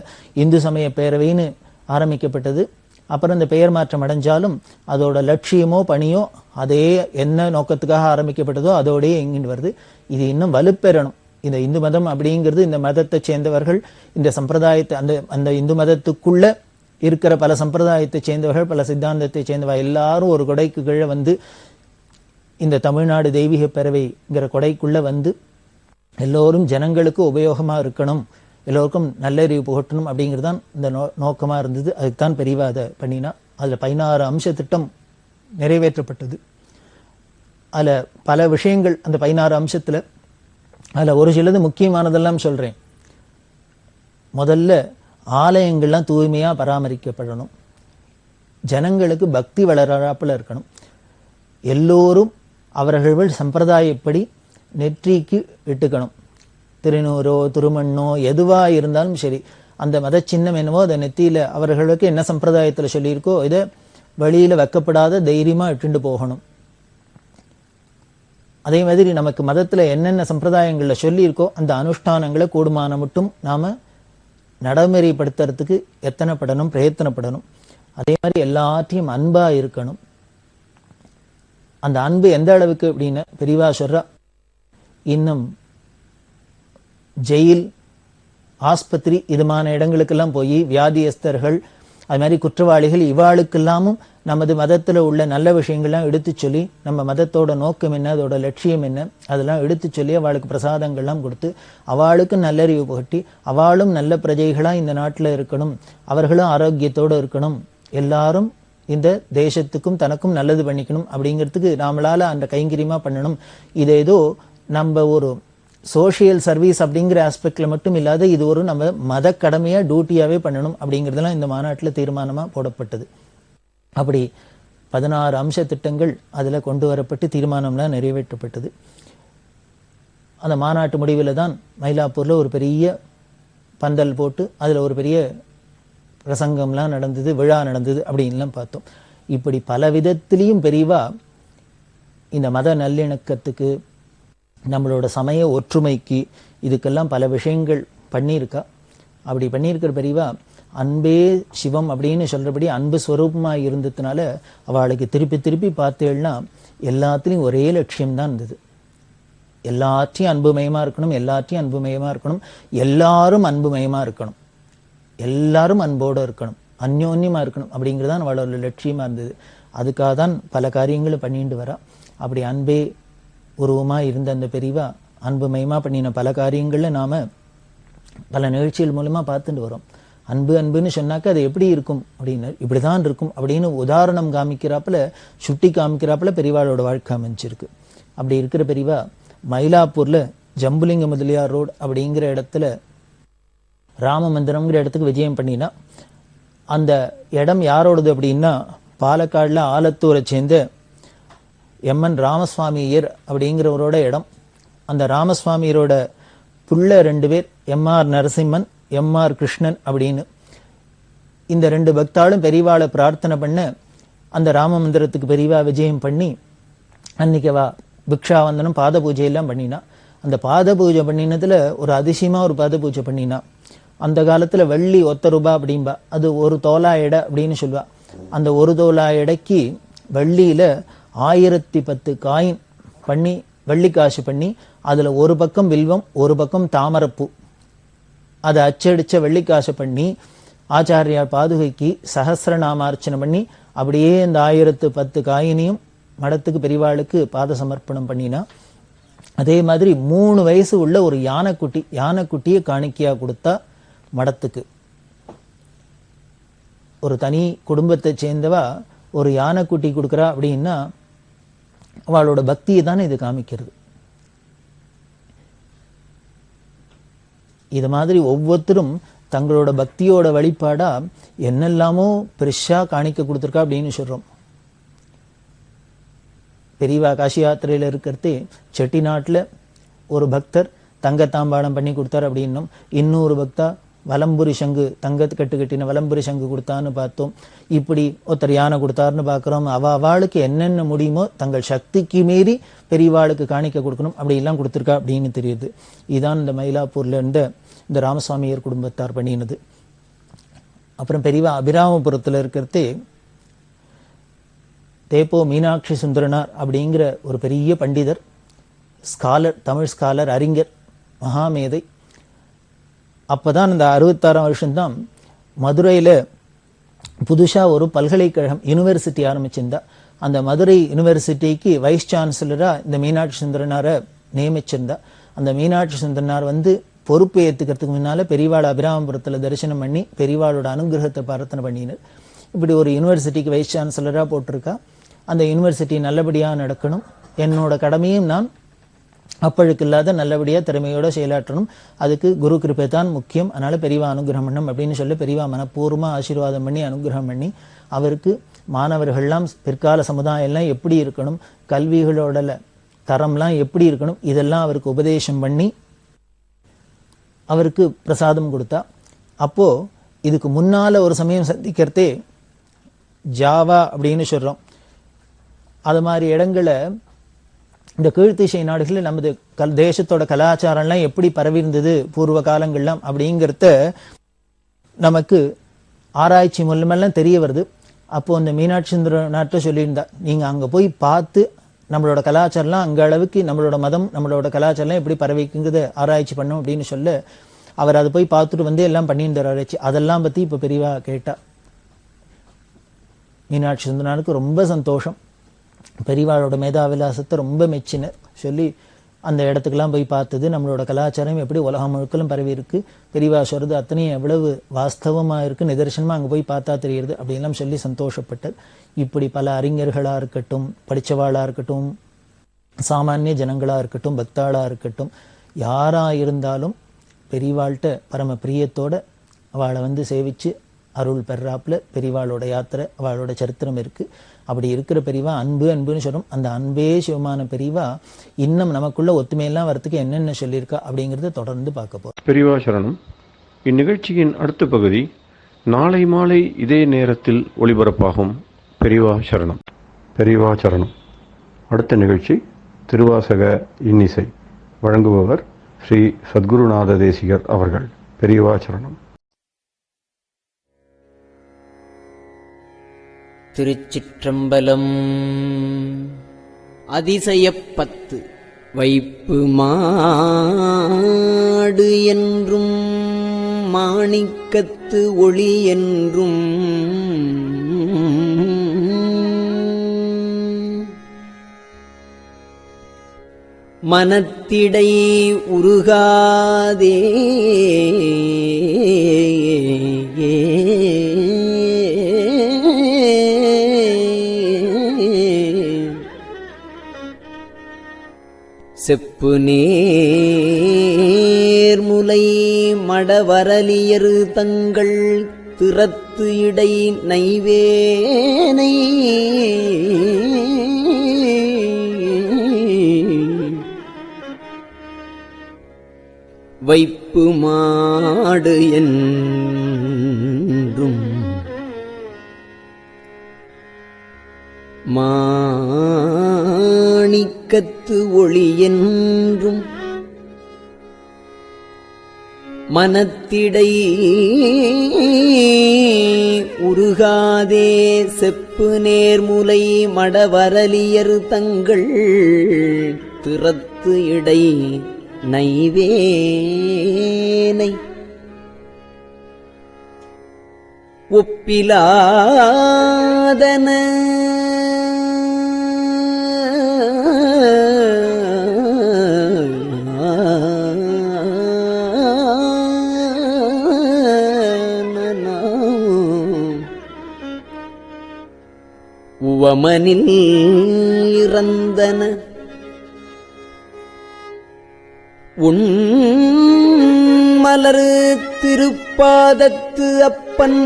இந்து சமய பேரவைன்னு ஆரம்பிக்கப்பட்டது. அப்புறம் இந்த பெயர் மாற்றம் அடைஞ்சாலும் அதோட லட்சியமோ பணியோ அதே என்ன நோக்கத்துக்காக ஆரம்பிக்கப்பட்டதோ அதோடய இயங்கிட்டு வருது. இது இன்னும் வலுப்பெறணும். இந்த இந்து மதம் அப்படிங்கிறது இந்த மதத்தை சேர்ந்தவர்கள், இந்த சம்பிரதாயத்தை அந்த இந்து மதத்துக்குள்ள இருக்கிற பல சம்பிரதாயத்தை சேர்ந்தவர்கள், பல சித்தாந்தத்தை சேர்ந்தவர்கள் எல்லாரும் ஒரு கொடைக்கு கீழே வந்து இந்த தமிழ்நாடு தெய்வீக பேரவைங்கிற கொடைக்குள்ள வந்து எல்லோரும் ஜனங்களுக்கு உபயோகமா இருக்கணும், எல்லோருக்கும் நல்லறிவு புகட்டணும் அப்படிங்கிறது தான் இந்த நோக்கமா இருந்தது. அதுக்குத்தான் பெரியவா அதை பண்ணினா. அதுல 16 அம்ச திட்டம் நிறைவேற்றப்பட்டது. அதுல பல விஷயங்கள் அந்த 16 அம்சத்துல அதுல ஒரு சிலது முக்கியமானதெல்லாம் சொல்றேன். முதல்ல ஆலயங்கள்லாம் தூய்மையா பராமரிக்கப்படணும், ஜனங்களுக்கு பக்தி வளராப்புல இருக்கணும், எல்லோரும் அவர்கள் சம்பிரதாயப்படி நெற்றிக்கு இட்டுக்கணும், திருநூறோ திருமண்ணோ எதுவா இருந்தாலும் சரி, அந்த மத சின்னம் என்னவோ அதை நெத்தியில அவர்களுக்கு என்ன சம்பிரதாயத்துல சொல்லியிருக்கோ இதை வெளியில வைக்கப்படாத தைரியமா இட்டுண்டு போகணும். அதே மாதிரி நமக்கு மதத்துல என்னென்ன சம்பிரதாயங்கள்ல சொல்லியிருக்கோ அந்த அனுஷ்டானங்களை கூடுமான மட்டும் நாம நடைமுறைப்படுத்துறதுக்கு எத்தனைப்படணும், பிரயத்தனப்படணும். அதே மாதிரி எல்லாத்தையும் அன்பா இருக்கணும். அந்த அன்பு எந்த அளவுக்கு அப்படின்னு பெரியவா சொல்றா. இன்னும் ஜெயில், ஆஸ்பத்திரி இதுமான இடங்களுக்கெல்லாம் போய் வியாதியஸ்தர்கள், அது மாதிரி குற்றவாளிகள் இவாளுக்கெல்லாமும் நமது மதத்துல உள்ள நல்ல விஷயங்கள்லாம் எடுத்து சொல்லி நம்ம மதத்தோட நோக்கம் என்ன, அதோட லட்சியம் என்ன அதெல்லாம் எடுத்து சொல்லி அவளுக்கு பிரசாதங்கள்லாம் கொடுத்து அவளுக்கும் நல்லறிவு புகட்டி அவளும் நல்ல பிரஜைகளா இந்த நாட்டில் இருக்கணும், அவர்களும் ஆரோக்கியத்தோடு இருக்கணும், எல்லாரும் இந்த தேசத்துக்கும் தனக்கும் நல்லது பண்ணிக்கணும் அப்படிங்கிறதுக்கு நாமளால அந்த கைங்கரியமா பண்ணணும். இது ஏதோ நம்ம ஒரு சோசியல் சர்வீஸ் அப்படிங்கிற ஆஸ்பெக்ட்ல மட்டும் இல்லாத இது ஒரு நம்ம மத கடமையா டியூட்டியாவே பண்ணணும் அப்படிங்கிறதெல்லாம் இந்த மாநாட்டில் தீர்மானமா போடப்பட்டது. அப்படி 16 அம்ச திட்டங்கள் அதுல கொண்டு வரப்பட்டு தீர்மானம்லாம் நிறைவேற்றப்பட்டது. அந்த மாநாட்டு முடிவில் தான் மயிலாப்பூரில் ஒரு பெரிய பந்தல் போட்டு அதில் ஒரு பெரிய பிரசங்கம்லாம் நடந்தது, விழா நடந்தது அப்படின்லாம் பார்த்தோம். இப்படி பல விதத்திலையும் பெரியவா இந்த மத நல்லிணக்கத்துக்கு, நம்மளோட சமய ஒற்றுமைக்கு, இதுக்கெல்லாம் பல விஷயங்கள் பண்ணியிருக்கா. அப்படி பண்ணியிருக்கிற பெரியவா அன்பே சிவம் அப்படின்னு சொல்றபடி அன்பு ஸ்வரூபமாக இருந்ததுனால அவளுக்கு திருப்பி திருப்பி பார்த்தேன்னா எல்லாத்துலேயும் ஒரே லட்சியம்தான் இருந்தது. எல்லாத்தையும் அன்புமயமாக இருக்கணும், எல்லாத்தையும் அன்புமயமாக இருக்கணும், எல்லாரும் அன்புமயமாக இருக்கணும், எல்லாரும் அன்போடு இருக்கணும், அந்யோன்யமாக இருக்கணும் அப்படிங்கிறதான் அவளோட லட்சியமாக இருந்தது. அதுக்காக தான் பல காரியங்களும் பண்ணிட்டு வரா. அப்படி அன்பே உருவமாக இருந்த அந்த பெரியவா அன்புமயமாக பண்ணின பல காரியங்களில் நாம் பல நிகழ்ச்சிகள் மூலமாக பார்த்துட்டு வரோம். அன்பு அன்புன்னு சொன்னாக்க அது எப்படி இருக்கும் அப்படின்னு, இப்படிதான் இருக்கும் அப்படின்னு உதாரணம் காமிக்கிறாப்புல, சுட்டி காமிக்கிறாப்புல பெரியவாளோட வாழ்க்கை அமைஞ்சிருக்கு. அப்படி இருக்கிற பெரியவா மயிலாப்பூரில் ஜம்புலிங்க முதலியார் ரோடு அப்படிங்கிற இடத்துல ராம மந்திரம்ங்கிற இடத்துக்கு விஜயம் பண்ணினா, அந்த இடம் யாரோடது அப்படின்னா பாலக்காடில் ஆலத்தூரை சேர்ந்த எம்என் ராமசுவாமியர் அப்படிங்கிறவரோட இடம். அந்த ராமசுவாமியரோட புள்ள 2 பேர், எம்ஆர் நரசிம்மன், எம்ஆர் கிருஷ்ணன் அப்படின்னு. இந்த 2 பக்தாளும் பெரியவாளை பிரார்த்தனை பண்ண அந்த ராம மந்திரத்துக்கு பெரியவா விஜயம் பண்ணி அன்னைக்கு வா பிக்ஷாவந்தனம் பாத பூஜையெல்லாம் பண்ணினா. அந்த பாத பூஜை பண்ணினதுல ஒரு அதிசயமா ஒரு பாத பூஜை பண்ணினா. அந்த காலத்துல வெள்ளி ₹1 அப்படின்பா, அது ஒரு தோலா எடை அப்படின்னு சொல்லுவா. அந்த ஒரு தோலா எடைக்கு வெள்ளியில 1010 காயின் பண்ணி, வெள்ளி காசு பண்ணி, அதுல ஒரு பக்கம் வில்வம் ஒரு பக்கம் தாமரப்பூ, அதை அச்சடிச்ச வெள்ளிக்காசை பண்ணி ஆச்சாரியார் பாதுகைக்கு சஹசிரநாமார்ச்சனை பண்ணி அப்படியே இந்த 1010 காயினையும் மடத்துக்கு பெரியவாளுக்கு பாத சமர்ப்பணம் பண்ணினா. அதே மாதிரி 3 வயசு உள்ள ஒரு யானைக்குட்டியை காணிக்கையா கொடுத்தா மடத்துக்கு. ஒரு தனி குடும்பத்தை சேர்ந்தவா ஒரு யானைக்குட்டி கொடுக்குறா அப்படின்னா அவளோட பக்தியை தானே இது காமிக்கிறது. இது மாதிரி ஒவ்வொருத்தரும் தங்களோட பக்தியோட வழிபாடா என்னெல்லாமோ பெருசா காணிக்க கொடுத்துருக்கா அப்படின்னு சொல்றோம். பெரியவா காசி யாத்திரையில இருக்கிறதே செட்டிநாட்டுல ஒரு பக்தர் தங்கத்தாம்பாளம் பண்ணி கொடுத்தார் அப்படின்னும், இன்னொரு பக்தா வலம்புரி சங்கு, தங்கத்து கட்டின வலம்புரி சங்கு கொடுத்தான்னு பார்த்தோம். இப்படி ஒருத்தர் யானை கொடுத்தாருன்னு பார்க்குறோம். அவளுக்கு என்னென்ன முடியுமோ தங்கள் சக்திக்கு மீறி பெரியவாளுக்கு காணிக்க கொடுக்கணும் அப்படிலாம் கொடுத்துருக்கா அப்படின்னு தெரியுது. இதுதான் இந்த மயிலாப்பூர்ல இந்த ராமசுவாமியர் குடும்பத்தார் பண்ணினது. அப்புறம் பெரியவா அபிராமபுரத்தில் இருக்கிறதே தேப்போ மீனாட்சி சுந்தரனார் அப்படிங்கிற ஒரு பெரிய பண்டிதர், ஸ்காலர், தமிழ் ஸ்காலர், அறிஞர், மகாமேதை. அப்போதான் இந்த 66ஆம் வருஷம்தான் மதுரையில் புதுசாக ஒரு பல்கலைக்கழகம், யூனிவர்சிட்டி ஆரம்பிச்சிருந்தா. அந்த மதுரை யூனிவர்சிட்டிக்கு வைஸ் சான்சலராக இந்த மீனாட்சி சுந்தரனாரை நியமிச்சிருந்தா. அந்த மீனாட்சி சுந்தரனார் பொறுப்பு ஏற்றுக்கிறதுக்கு முன்னால பெரியவாள் அபிராமபுரத்தில் தரிசனம் பண்ணி பெரியவாளோட அனுகிரகத்தை பிரார்த்தனை பண்ணினர். இப்படி ஒரு யூனிவர்சிட்டிக்கு வைஸ் சான்சலராக போட்டிருக்கா. அந்த யூனிவர்சிட்டி நல்லபடியாக நடக்கணும், என்னோட கடமையும் நான் அப்பழுக்கு இல்லாத நல்லபடியாக திறமையோட செயலாற்றணும், அதுக்கு குரு கிருபை தான் முக்கியம், அதனால பெரியவா அனுகிரகம் பண்ணும் அப்படின்னு சொல்லி பெரியவா மனப்பூர்வமாக ஆசீர்வாதம் பண்ணி அனுகிரகம் பண்ணி அவருக்கு மாணவர்கள்லாம் பிற்கால சமுதாயம்லாம் எப்படி இருக்கணும், கல்விகளோட தரம்லாம் எப்படி இருக்கணும், இதெல்லாம் அவருக்கு உபதேசம் பண்ணி அவருக்கு பிரசாதம் கொடுத்தா. அப்போ இதுக்கு முன்னால ஒரு சமயம் சந்திக்கிறதே ஜாவா அப்படின்னு சொல்றோம். அது மாதிரி இடங்களை இந்த கீழ்த்திசை நாடுகளில் நமது தேசத்தோட கலாச்சாரம்லாம் எப்படி பரவி இருந்தது பூர்வ காலங்கள்லாம் அப்படிங்கிறத நமக்கு ஆராய்ச்சி மூலமெல்லாம் தெரிய வருது. அப்போ அந்த மீனாட்சி சுந்தரனார்ட்ட சொல்லியிருந்தா, நீங்க அங்க போய் பார்த்து நம்மளோட கலாச்சாரம்லாம் அங்க அளவுக்கு நம்மளோட மதம் நம்மளோட கலாச்சாரம்லாம் எப்படி பரவிக்குங்கிறத ஆராய்ச்சி பண்ணோம் அப்படின்னு சொல்ல அவர் அதை போய் பார்த்துட்டு எல்லாம் பண்ணியிருந்தார் ஆராய்ச்சி. அதெல்லாம் பத்தி இப்ப பெரியவா கேட்டா. மீனாட்சி சுந்தரனாருக்கு ரொம்ப சந்தோஷம், பெரியவாளோட மேதாவிலாசத்தை ரொம்ப மெச்சினர். சொல்லி அந்த இடத்துக்கெல்லாம் போய் பார்த்தது, நம்மளோட கலாச்சாரம் எப்படி உலகம் முழுக்கலும் பரவி இருக்கு, பெரியவா சொல்றது அத்தனையும் எவ்வளவு வாஸ்தவமா இருக்கு, நிதர்சனமா அங்க போய் பார்த்தா தெரியுது அப்படின்லாம் சொல்லி சந்தோஷப்பட்டார். இப்படி பல அறிஞர்களா இருக்கட்டும், படிச்சவாளா இருக்கட்டும், சாமானிய ஜனங்களா இருக்கட்டும், பக்தாளா இருக்கட்டும், யாரா இருந்தாலும் பெரியவாள்கிட்ட பரம பிரியத்தோட அவளை சேவிச்சு அருள் பெறாப்புல பெரியவாளோட யாத்திரை, அவளோட சரித்திரம் இருக்கு. அப்படி இருக்கிற பெரியவா அன்புன்னு சொல்றோம். அந்த அன்பே சிவமான பெரியவா இன்னும் நமக்குள்ள ஒத்துமையெல்லாம் வரத்துக்கு என்னென்ன சொல்லியிருக்கா அப்படிங்கறத தொடர்ந்து பார்க்க போறோம். பெரியவா சரணம். இந்நிகழ்ச்சியின் அடுத்த பகுதி நாளை மாலை இதே நேரத்தில் ஒளிபரப்பாகும். பெரியவா சரணம். பெரியவா சரணம். அடுத்த நிகழ்ச்சி திருவாசக இன்னிசை. வழங்குபவர் ஸ்ரீ சத்குருநாத தேசிகர் அவர்கள். பெரியவா சரணம். திருச்சிற்றம்பலம். அதிசயப்பத்து. வைப்பு மாடு என்றும் மாணிக்கத்து ஒளி என்றும் மனத்திடை உருகாதே செப்பு நேர்முலை மடவரலியரு தங்கள் திறத்து இடை நைவேனை வைப்பு மாடு என்றும் மாணிக்கத்து ஒளி என்றும் மனத்திடை உருகாதே செப்பு நேர்முலை மடவரலியர் தங்கள் திறத்து இடை நைவேனை ஒப்பிலாதன உவமனில் இறந்தன உன் மலரு திருப்பாதத்து அப்பன்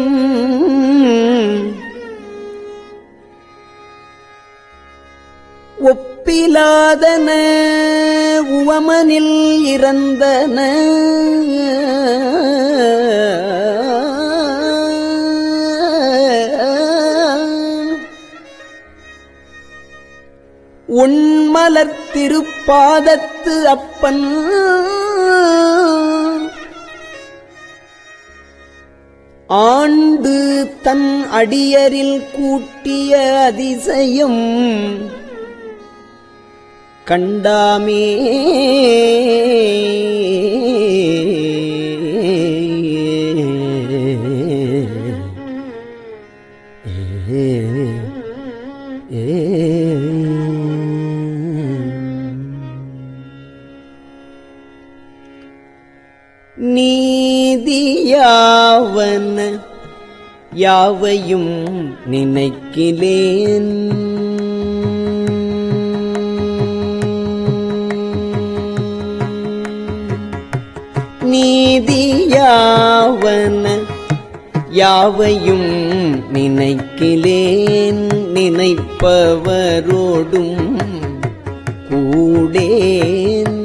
ஒப்பிலாதன உவமனில் இறந்தன உன்மலர் திருப்பாதத்து அப்பன் ஆண்டு தன் அடியரில் கூட்டிய அதிசயம் கண்டாமே நீதியாவன யாவையும் நினைக்கிலேன் நீதியாவன யாவையும் நினைக்கிலேன் நினைப்பவரோடும் கூடேன்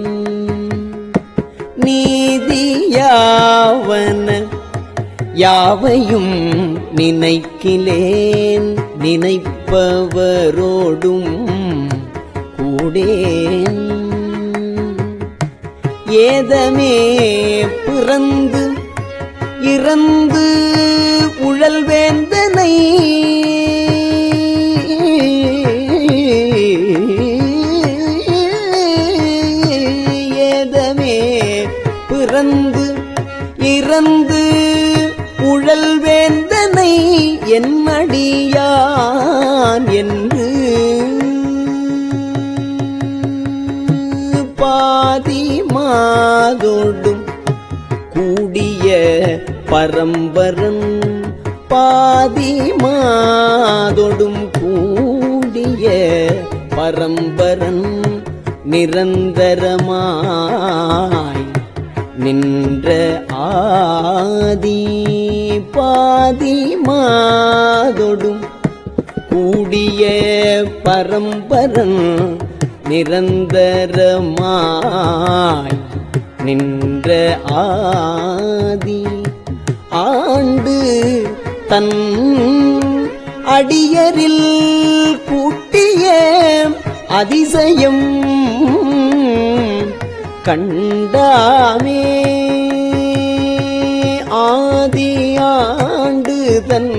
நீதியாவன யாவையும் நினைக்கிலேன் நினைப்பவரோடும் கூடேன் ஏதமே பிறந்து இறந்து உழல்வேந்தனை ஏதமே பிறந்து இறந்து உழல்வேந்தனை என்னடியான் என்று பாதி மாதோடும் கூடிய பரம்பரன் பாதி மாதோடும் கூடிய பரம்பரன் நிரந்தரமாய் நின்ற ஆதி பாதி மாதோடும் கூடிய கூடிய பரம்பரன் நிரந்தரமாய் நின்ற ஆதி ஆண்டு தன் அடியரில் கூட்டிய அதிசயம் கண்டாமே. ஆதி ஆண்டு தன்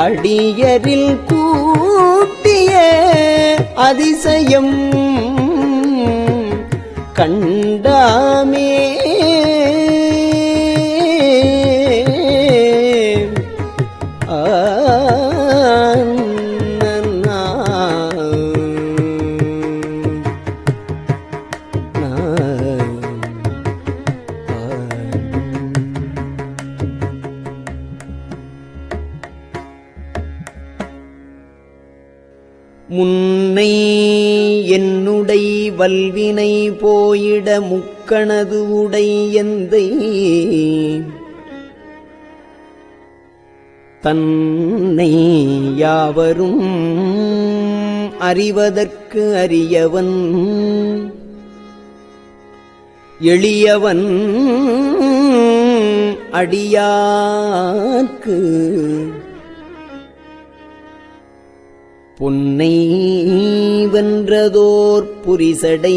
அடியரில் கூட்டிய அதிசயம் கண்டாமே. முன்னை என்னுடை வல்வினை போயிட முக்கணது உடை எந்தை தன்னை யாவரும் அறிவதற்கு அரியவன் எளியவன் அடியார்க்கு பொன்னை வென்றதோர் புரிசடை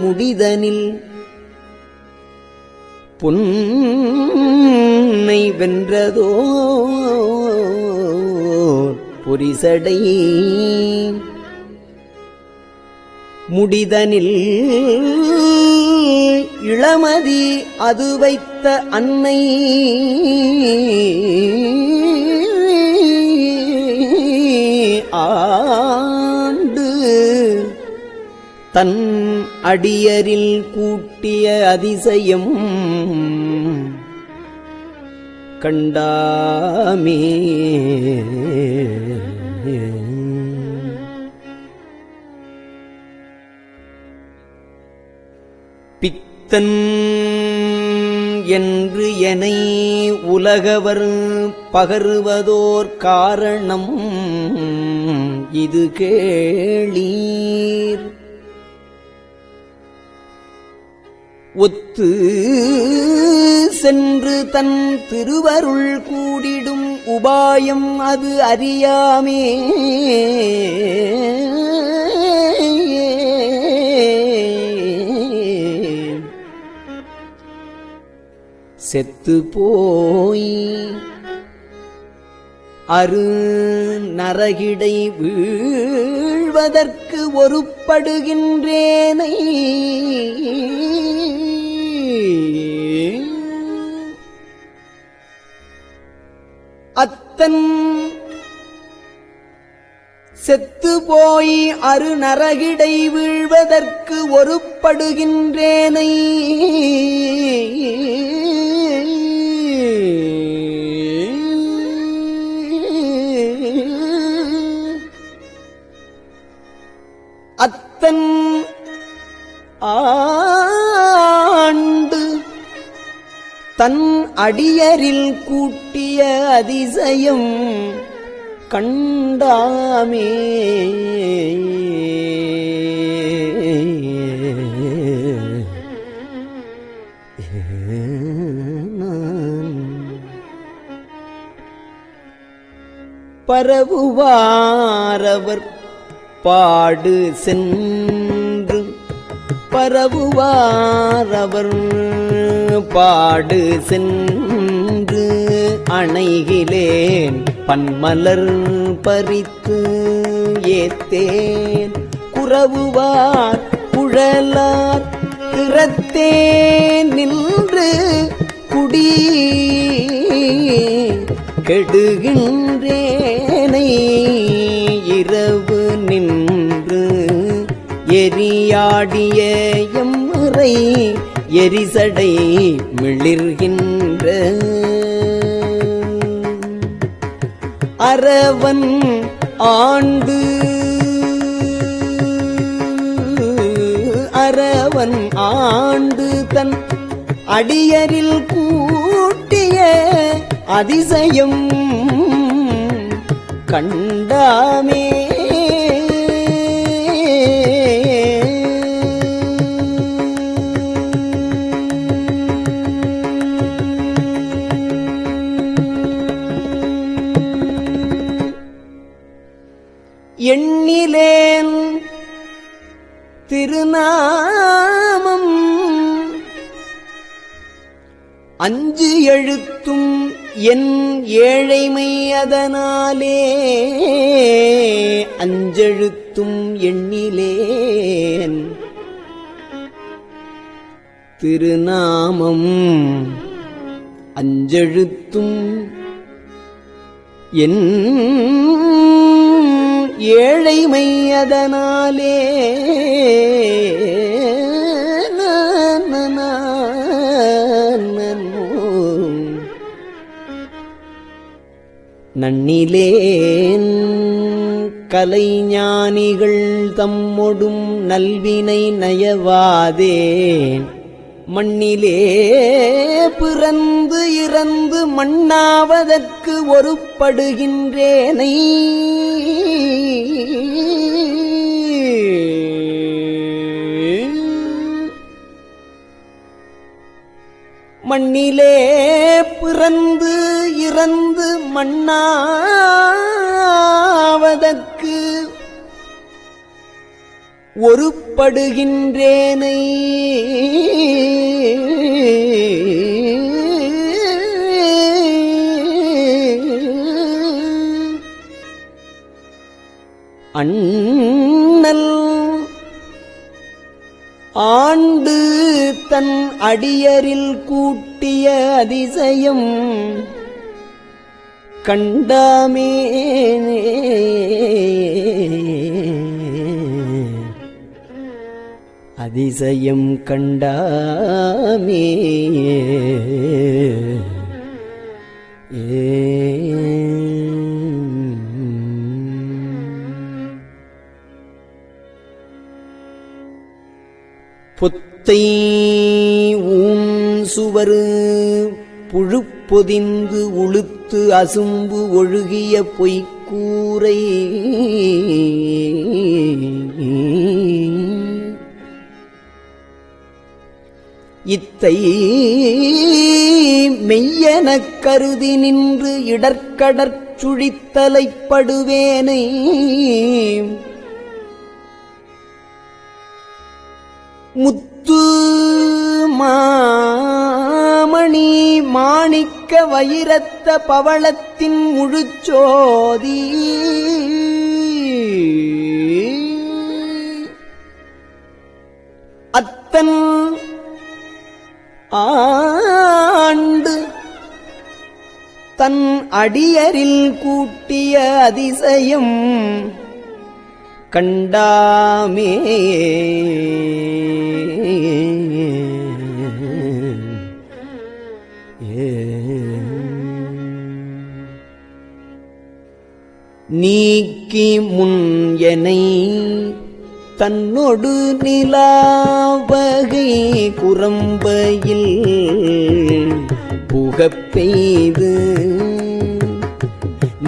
முடிதனில் பொன்னை வென்றதோர் புரிசடை முடிதனில் இளமதி அது வைத்த அன்னை ஆண்டு தன் அடியரில் கூட்டிய அதிசயம் கண்டாமே. பித்தன் என்று எனை உலகவர் பகருவதோர் காரணம் இது கேளீர். ஒத்து சென்று தன் திருவருள் கூடிடும் உபாயம் அது அறியாமே. செத்து போய் அரு நரகிடை வீழ்வதற்கு ஒருப்படுகின்றேனை அத்தன் செத்து போய் அரு நரகிடை வீழ்வதற்கு ஒருப்படுகின்றேனை அத்தன் ஆண்டு தன் அடியரில் கூட்டிய அதிசயம் கண்டாமே. பரவுவாரவர் பாடு சென்று பரவுவாரவர் பாடு சென்று அணைகிலேன் பன்மலர் பறித்து ஏத்தேன் குறவுவார் குழலார் திறத்தே நின்று குடி கெடுகின்றேனை இரவு நின்று எரியாடிய எம்முறை எரிசடை மிளிர்கின்ற அரவன் ஆண்டு அரவன் ஆண்டு தன் அடியரில் கூட்டிய அதிசயம் கண்டாமே. எண்ணிலேன் திருநாமம் அஞ்சு எழுத்தும் என் ஏழைமை அதனாலே அஞ்செழுத்தும் எண்ணிலேன் திருநாமம் அஞ்செழுத்தும் என் ஏழைமை அதனாலே நன்னிலேன் கலைஞானிகள் தம்மொடும் நல்வினை நயவாதேன் மண்ணிலே பிறந்து இறந்து மண்ணாவதற்கு ஒருப்படுகின்றேனை மண்ணிலே பிறந்து இறந்து மண்ணாவதற்கு ஒருப்படுகின்றேனை அண்ணல் ஆண்டு தன் அடியரில் கூட்டிய அதிசயம் கண்டாமே. அதிசயம் கண்டாமே. பொத்தை ஊன் சுவரு புழுப்பொதிந்து உளுத்து அசும்பு ஒழுகிய பொய்க்கூரை இத்தை மெய்யெனக் கருதி நின்று இடர்கடற் சுழித்தலைப்படுவேனை முத்து மாமணி மாணிக்க வைரத்த பவளத்தின் முழுச்சோதி அத்தன் ஆண்டு தன் அடியரில் கூட்டிய அதிசயம் கண்டாமே. நீக்கி முன் எனை தன்னொடு நிலாவகை குரம்பையில் புகப்பெய்து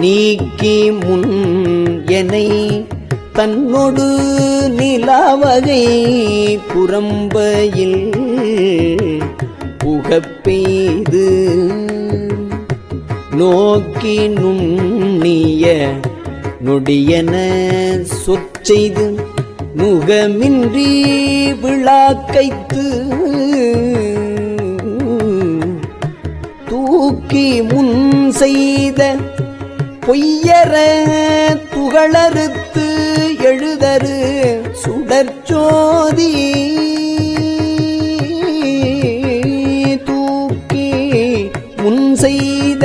நீக்கி முன் எனை தன்னொடு நிலாவகை குரம்பையில் புகப்பெய்து நோக்கி நுண்ணிய நொடியன சொற்செய்து நுகமின்றி விழாக்கைத்து தூக்கி முன் செய்த பொய்யற துகளறுத்து எழுதரு சுடற்சோதி தூக்கி முன் செய்த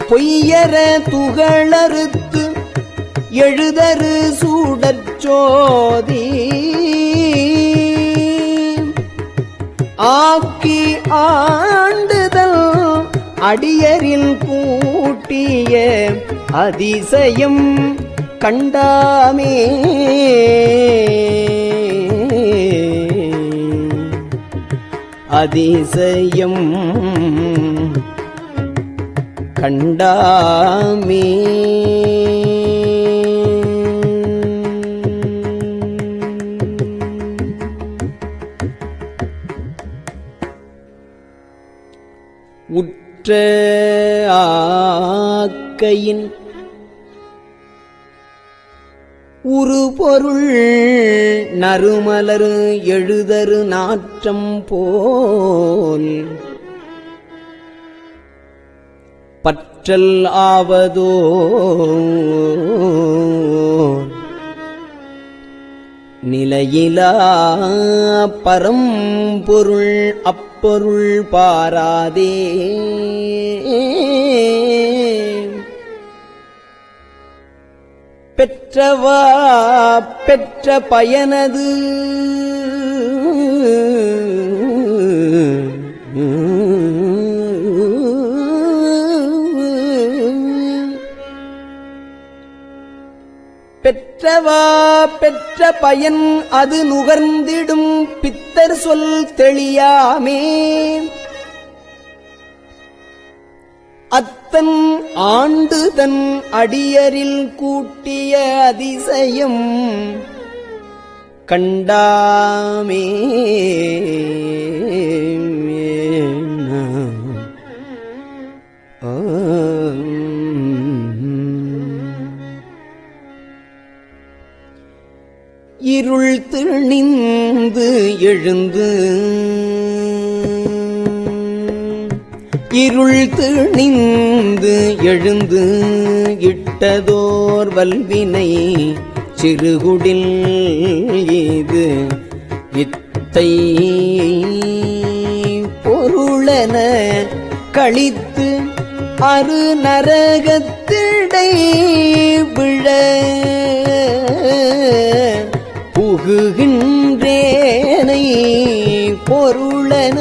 பொய்யற துகளறுத்து எழுதரு சூடற்சோதி ஆக்கி ஆண்டுதல் அடியரில் கூட்டிய அதிசயம் கண்டாமே. அதிசயம் கண்டாமே. உற்ற ஆக்கையின் உருபொருள் நறுமலரு எழுதரு நாற்றம் போல் பற்றல் ஆவதோ நிலையிலா பரம்பொருள் அப்பொருள் பாராதே பெற்றவா பெற்ற பயனது பெற்றவா பெற்ற பயன் அது நுகர்ந்திடும் பித்தர் சொல் தெளியாமே அத்தன் ஆண்டுதன் அடியரில் கூட்டிய அதிசயம் கண்டாமே இருள் திணிந்து எழுந்து இருள் திணிந்து எழுந்து இட்டதோர் வல்வினை சிறுகுடில் இது இத்தை பொருளென கழித்து அரு நரகத்திடை விழ புகுகின்றேனை பொருளென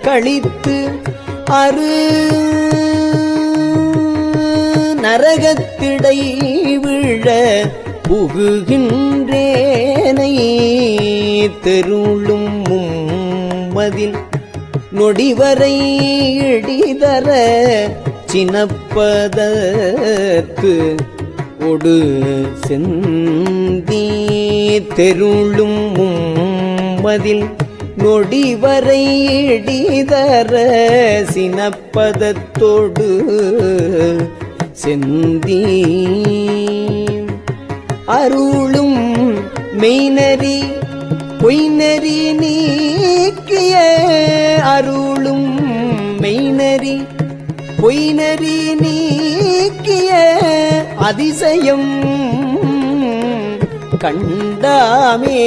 கழித்து அரு நரகத்திடை விழ புகுகின்றேனை தெருளும் மும்மதில் நொடிவரை இடிதர சினப்பதற்கு ஒடு செந்தி தெருளும் மும்மதில் நொடிவரை இடிதர சினப்பதத்தோடு செந்தி அருளும் மெய்நெறி பொய்நெறி நீக்கிய அருளும் மெய்நெறி பொய்நெறி நீக்கிய அதிசயம் கண்டாமே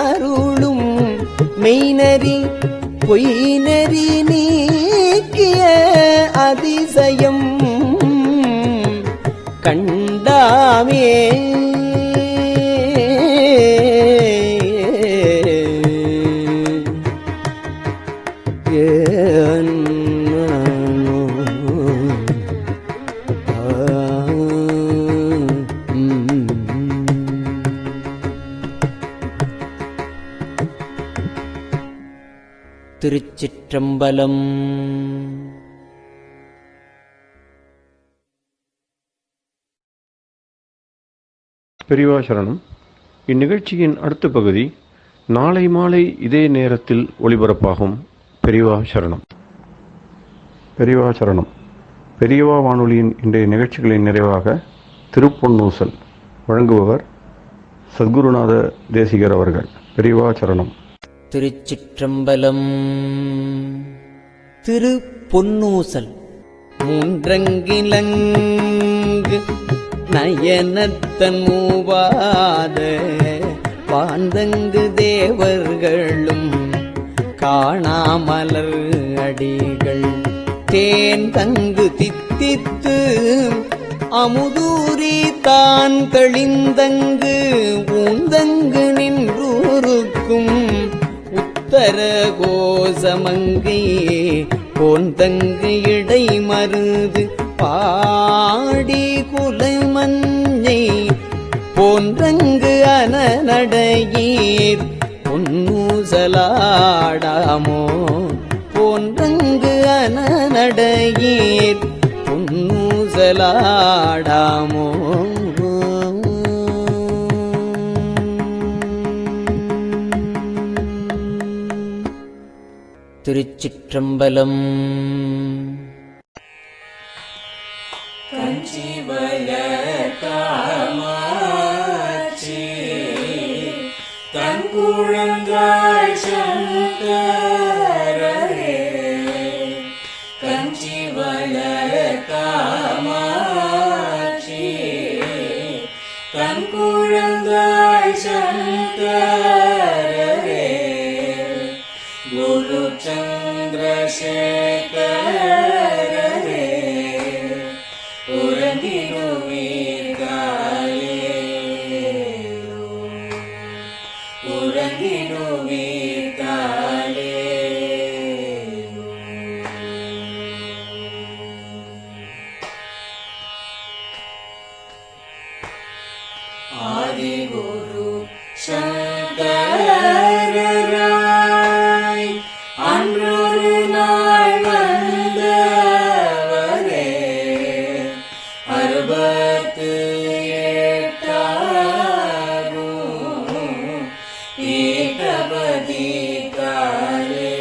அருளும் மெய்நெறி பொய்நெறி நீக்கிய அதிசயம் கண்டாமே திருச்சிற்றம்பலம். பெரியவா சரணம். இந்நிகழ்ச்சியின் அடுத்த பகுதி நாளை மாலை இதே நேரத்தில் ஒளிபரப்பாகும். பெரியவா சரணம். பெரியவா சரணம். பெரியவா வானொலியின் இன்றைய நிகழ்ச்சிகளின் நிறைவாக திருப்பொன்னூசல் வழங்குபவர் சத்குருநாத தேசிகர் அவர்கள். பெரியவா சரணம். திருச்சிற்றம்பலம். திருப்பொன்னூசல். மூன்றங்கிலங்கு நயனத்தன் மூவாத பாந்தங்கு தேவர்களும் காணாமலர் அடிகள் தேன் தங்கு தித்தித்து அமுதூரி தான் தெளிந்தங்கு ஊந்தங்கு நின்றூருக்கும் உத்தர கோசமங்கை போந்தங்கு இடை மருது பாடி குலமஞ்சை போன்றங்கு அனநடையீர் பொன்னூசலாடாமோ போன்றங்கு அனநடையீர் பொன்னூசலாடாமோ திருச்சிற்றம்பலம். தன் குழந்தாய் சங்கரரே கஞ்சி வளர் காமாட்சி தன் குழந்தாய் சங்கரரே குரு சந்திரசேகரரே ஆதிகுரு சங்கரராய் அன்றொரு நாள் வந்தவரே 68 ஏகபதி காலே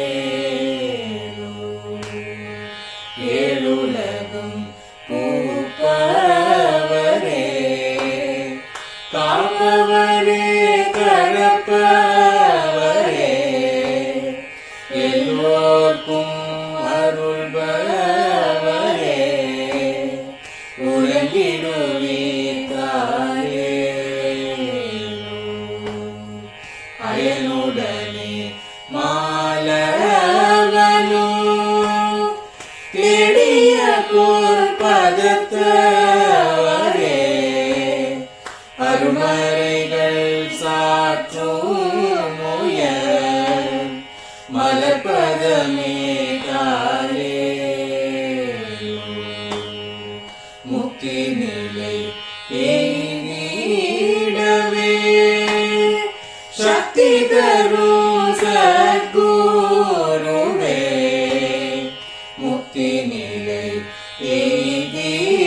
ஏழுலகம் பூப்பவரே காப்பவரே கரப்பவரே எல்லோர்க்கும் அருள்பவரே உலகிடுவீர்காலே அயனுடனே மாலவனோ தேடிய பொற்பதத்தவரே அருமறைகள் சாற்றும் முயல் மலர்பதமே காலே முக்தி நிலை எய்திடவே சக்தி தரும் சத்குருவே முக்தி நிலை எய்திடவே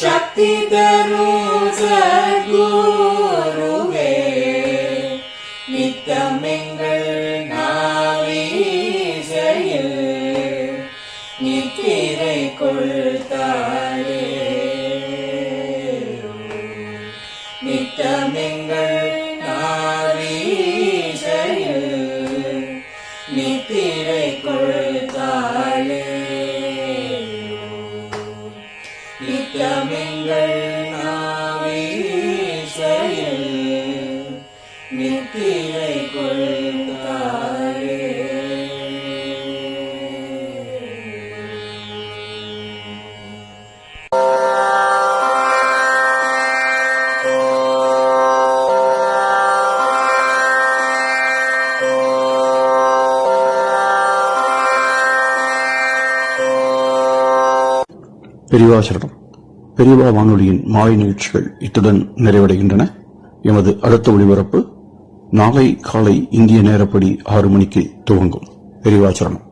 சக்தி தரும் சத்குருவே நித்தமெங்கள் நாவீசையில் நித்திரை கொள்தாரே நித்தமெங்கள் நாவீசையில் நித்திரை கொள்தாளே நித்தமெங்கள் நாவீசையில் நித்திரை கொள்தாளே. பெரியவா சரணம். பெரியவா வானொலியின் மாலை நிகழ்ச்சிகள் இத்துடன் நிறைவடைகின்றன. எமது அடுத்த ஒளிபரப்பு நாளை காலை இந்திய நேரப்படி 6 மணிக்கு துவங்கும். பெரியவா சரணம்.